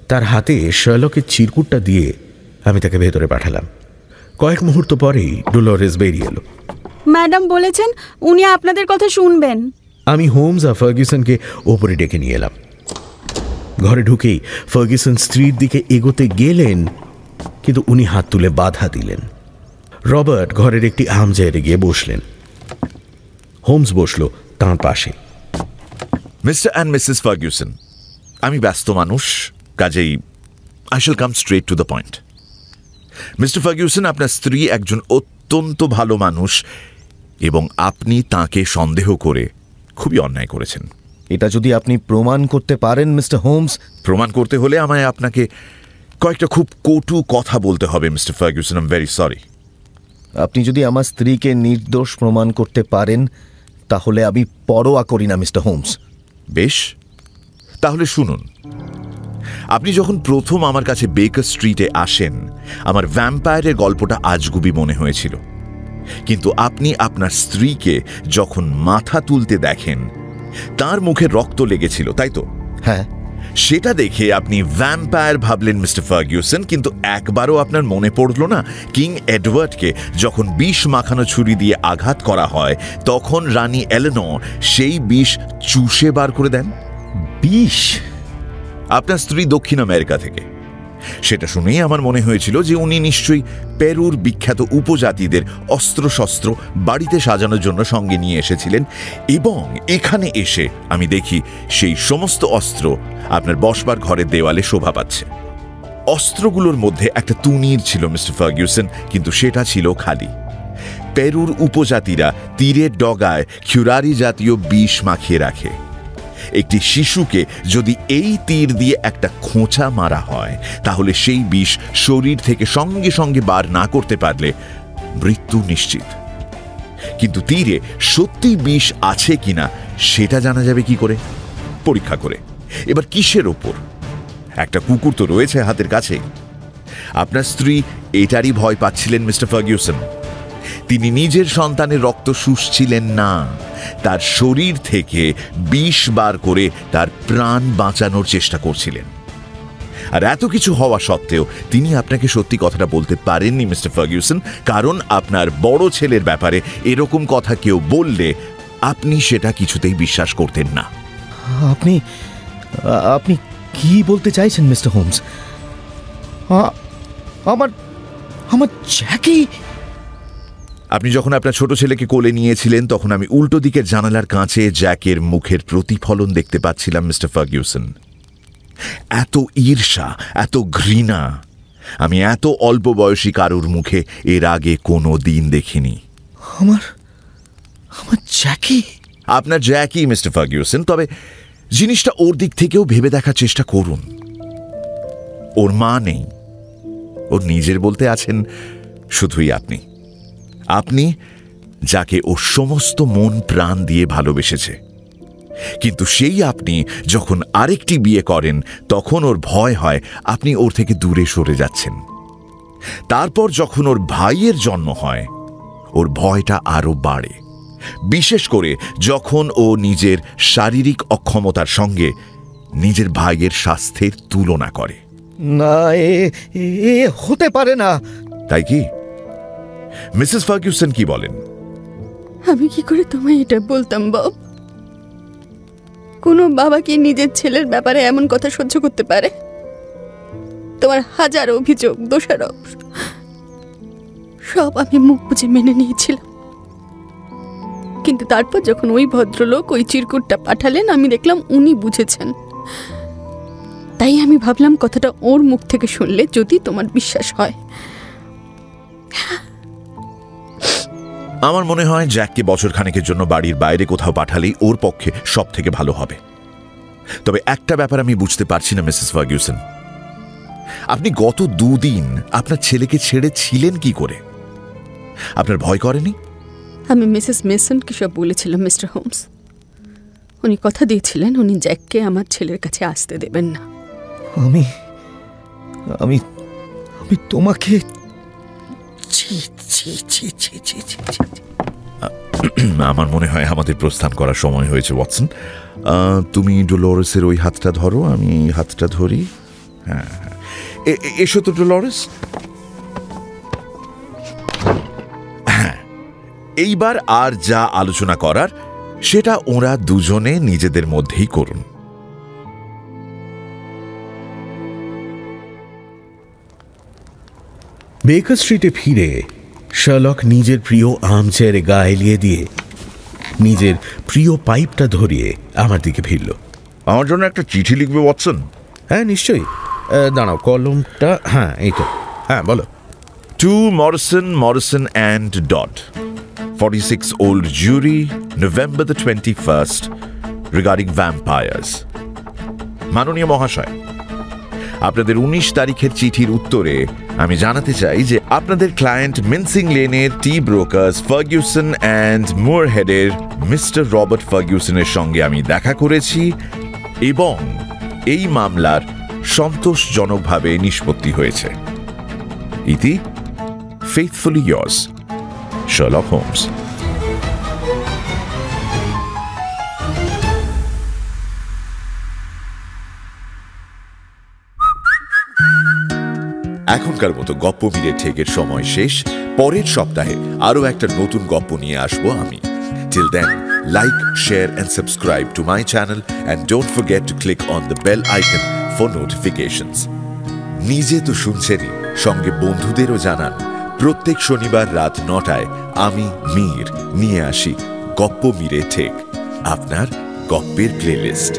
তার হাতে শার্লকের চিরকুটটা দিয়ে আমি তাকে ভেতরে পাঠালাম। কয়েক মুহূর্ত পরেই ডোলরেস বেরিয়ে এলো। ম্যাডাম বলেছেন উনি আপনাদের কথা শুনবেন। আমি হোমস আর ফার্গুসনকে ওপরে ডেকে নিয়ে এলাম। ঘরে ঢুকেই ফার্গুসন স্ত্রীর দিকে এগোতে গেলেন, কিন্তু উনি হাত তুলে বাধা দিলেন। রবার্ট ঘরের একটি আর্মচেয়ারে গিয়ে বসলেন। হোমস বসল তাঁর পাশে। মিস্টার অ্যান্ড মিসেস ফার্গুসন, আমি ব্যস্ত মানুষ, কাজেই I shall come straight to the point. Mister Ferguson, আপনার স্ত্রী একজন অত্যন্ত ভালো মানুষ, এবং আপনি তাকে সন্দেহ করে খুবই অন্যায় করেছেন। এটা যদি আপনি প্রমাণ করতে পারেন মিস্টার হোমস। প্রমাণ করতে হলে আমায় আপনাকে কয়েকটা খুব কটু কথা বলতে হবে mister Ferguson. I am very sorry. আপনি যদি আমার স্ত্রীকে নির্দোষ প্রমাণ করতে পারেন, তাহলে আমি পরোয়া করি না মিস্টার হোমস। বেশ, তাহলে শুনুন। আপনি যখন প্রথম আমার কাছে বেকার স্ট্রিটে আসেন, আমার ভ্যাম্পায়ারের গল্পটা আজগুবি মনে হয়েছিল, কিন্তু আপনি আপনার স্ত্রীকে যখন মাথা তুলতে দেখেন, তার মুখে রক্ত লেগেছিল, তাই তো? হ্যাঁ। সেটা দেখে আপনি ভ্যাম্পায়ার ভাবলেন মিস্টার ফার্গুসন, কিন্তু একবারও আপনার মনে পড়ল না কিং এডওয়ার্ডকে যখন বিষ মাখানো ছুরি দিয়ে আঘাত করা হয়, তখন রানী এলেনর সেই বিষ চুষে বার করে দেন? বিষ? আপনার স্ত্রী দক্ষিণ আমেরিকা থেকে। সেটা শুনেই আমার মনে হয়েছিল যে উনি নিশ্চয়ই পেরুর বিখ্যাত উপজাতিদের অস্ত্রশস্ত্র বাড়িতে সাজানোর জন্য সঙ্গে নিয়ে এসেছিলেন, এবং এখানে এসে আমি দেখি সেই সমস্ত অস্ত্র আপনার বসবার ঘরের দেওয়ালে শোভা পাচ্ছে। অস্ত্রগুলোর মধ্যে একটা তুনির ছিল মিস্টার ফার্গুসন, কিন্তু সেটা ছিল খালি। পেরুর উপজাতিরা তীরের ডগায় খিউরারি জাতীয় বিষ মাখিয়ে রাখে। একটি শিশুকে যদি এই তীর দিয়ে একটা খোঁচা মারা হয়, তাহলে সেই বিষ শরীর থেকে সঙ্গে সঙ্গে বার না করতে পারলে মৃত্যু নিশ্চিত। কিন্তু তীরে সত্যি বিষ আছে কিনা সেটা জানা যাবে কি করে? পরীক্ষা করে। এবার কিসের ওপর? একটা কুকুর তো রয়েছে হাতের কাছে। আপনার স্ত্রী এটারই ভয় পাচ্ছিলেন মিস্টার ফার্গুসন। তিনি নিজের সন্তানের রক্ত শুষছিলেন না, তার শরীর থেকে বিষ বার করে তার প্রাণ বাঁচানোর চেষ্টা করছিলেন। আর এত কিছু হওয়া সত্ত্বেও তিনি আপনাকে সত্যি কথাটা বলতে পারেননি মিস্টার ফার্গুসন, কারণ আপনার বড় ছেলের ব্যাপারে এরকম কথা কেউ বললে আপনি সেটা কিছুতেই বিশ্বাস করতেন না। আপনি আপনি কি বলতে চাইছেন মিস্টার হোমস? আমার আমার জ্যাকি। আপনি যখন আপনার ছোট ছেলেকে কোলে নিয়েছিলেন তখন আমি উল্টো দিকের জানালার কাঁচে জ্যাকের মুখের প্রতিফলন দেখতে পাচ্ছিলাম মিস্টার ফার্গুসন। এত ঈর্ষা, এত ঘৃণা আমি এত অল্প বয়সী কারুর মুখে এর আগে কোনো দিন দেখিনি। আমার জ্যাকি। আপনার জ্যাকি মিস্টার ফার্গুসন, তবে জিনিসটা ওর দিক থেকেও ভেবে দেখার চেষ্টা করুন। ওর মা নেই, ওর নিজের বলতে আছেন শুধুই আপনি। আপনি যাকে ও সমস্ত মন প্রাণ দিয়ে ভালোবেসেছে, কিন্তু সেই আপনি যখন আরেকটি বিয়ে করেন তখন ওর ভয় হয় আপনি ওর থেকে দূরে সরে যাচ্ছেন। তারপর যখন ওর ভাইয়ের জন্ম হয় ওর ভয়টা আরো বাড়ে, বিশেষ করে যখন ও নিজের শারীরিক অক্ষমতার সঙ্গে নিজের ভাইয়ের স্বাস্থ্যের তুলনা করে। না, এ হতে পারে না। তাই কি? মিসেস ফার্গুসন কি বলেন? আমি কি করে তোমায় এটা বলতাম বব? কোনো বাবা কি নিজের ছেলের ব্যাপারে এমন কথা সহ্য করতে পারে? তোমার হাজার অভিযোগ, দোষারোপ সব আমি মুখ বুজে মেনে নিয়েছিলাম, কিন্তু তারপর যখন ওই ভদ্রলোক ওই চিরকুটটা পাঠালেন আমি দেখলাম উনি বুঝেছেন। তাই আমি ভাবলাম কথাটা ওর মুখ থেকে শুনলে যদি তোমার বিশ্বাস হয়। আমার মনে হয় জ্যাককে বছরখানেকের জন্য বাড়ির বাইরে কোথাও পাঠালেই ওর পক্ষে সব থেকে ভালো হবে। তবে একটা ব্যাপার আমি বুঝতে পারছি না মিসেস ফার্গুসন, আপনি গত 2 দিন আপনার ছেলেকে ছেড়ে ছিলেন কি করে? আপনার ভয় করেনি? আমি মিসেস মেসনকে সব বলেছিলাম মিস্টার হোমস। উনি কথা দিয়েছিলেন উনি জ্যাককে আমার ছেলের কাছে আসতে দেবেন না। আমি আমি আমি তোমাকে আমার মনে হয় আমাদের প্রস্থান করার সময় হয়েছে ওয়াটসন। তুমি ডোলোরেসের ওই হাতটা ধরো, আমি এই হাতটা ধরি। হ্যাঁ, এসো তো ডোলোরেস। হ্যাঁ, এইবার আর যা আলোচনা করার সেটা ওরা দুজনে নিজেদের মধ্যেই করুন। বেকার স্ট্রিটে ফিরে শার্লক নিজের প্রিয় আর্মচেয়ারে গা এলিয়ে দিয়ে নিজের প্রিয় পাইপটা ধরিয়ে আমার দিকে ফিরল। আমার জন্য একটা চিঠি লিখবে ওয়াটসন? হ্যাঁ, নিশ্চয়ই। দাঁড়াও, কলমটা। হ্যাঁ, এই তো। হ্যাঁ, বলো। To Morrison and Dodd, 46 Old Jewry, November the 21st, regarding vampires. মাননীয় মহাশয়, আপনাদের 19 তারিখের চিঠির উত্তরে আমি জানাতে চাই যে আপনাদের ক্লায়েন্ট মিনসিং লেনের টি ব্রোকার্স ফার্গুসন অ্যান্ড মোরহেডের মিস্টার রবার্ট ফার্গুসনের সঙ্গে আমি দেখা করেছি এবং এই মামলার সন্তোষজনকভাবে নিষ্পত্তি হয়েছে। ইতি faithfully yours, Sherlock Holmes. এখনকার মতো গপ্প মিলে ঠেকের সময় শেষ। পরের সপ্তাহে আরো একটা নতুন গপ্প নিয়ে আসবো আমি। Till then, like, share and subscribe to my channel and don't forget to click on the bell icon for notifications. নিজে তো শুনছেনই, সঙ্গে বন্ধুদেরও জানান। প্রত্যেক শনিবার রাত 9টায় আমি মীর নিয়ে আসি গপ্প মিরে ঠেক, আপনার গপ্পের প্লেলিস্ট।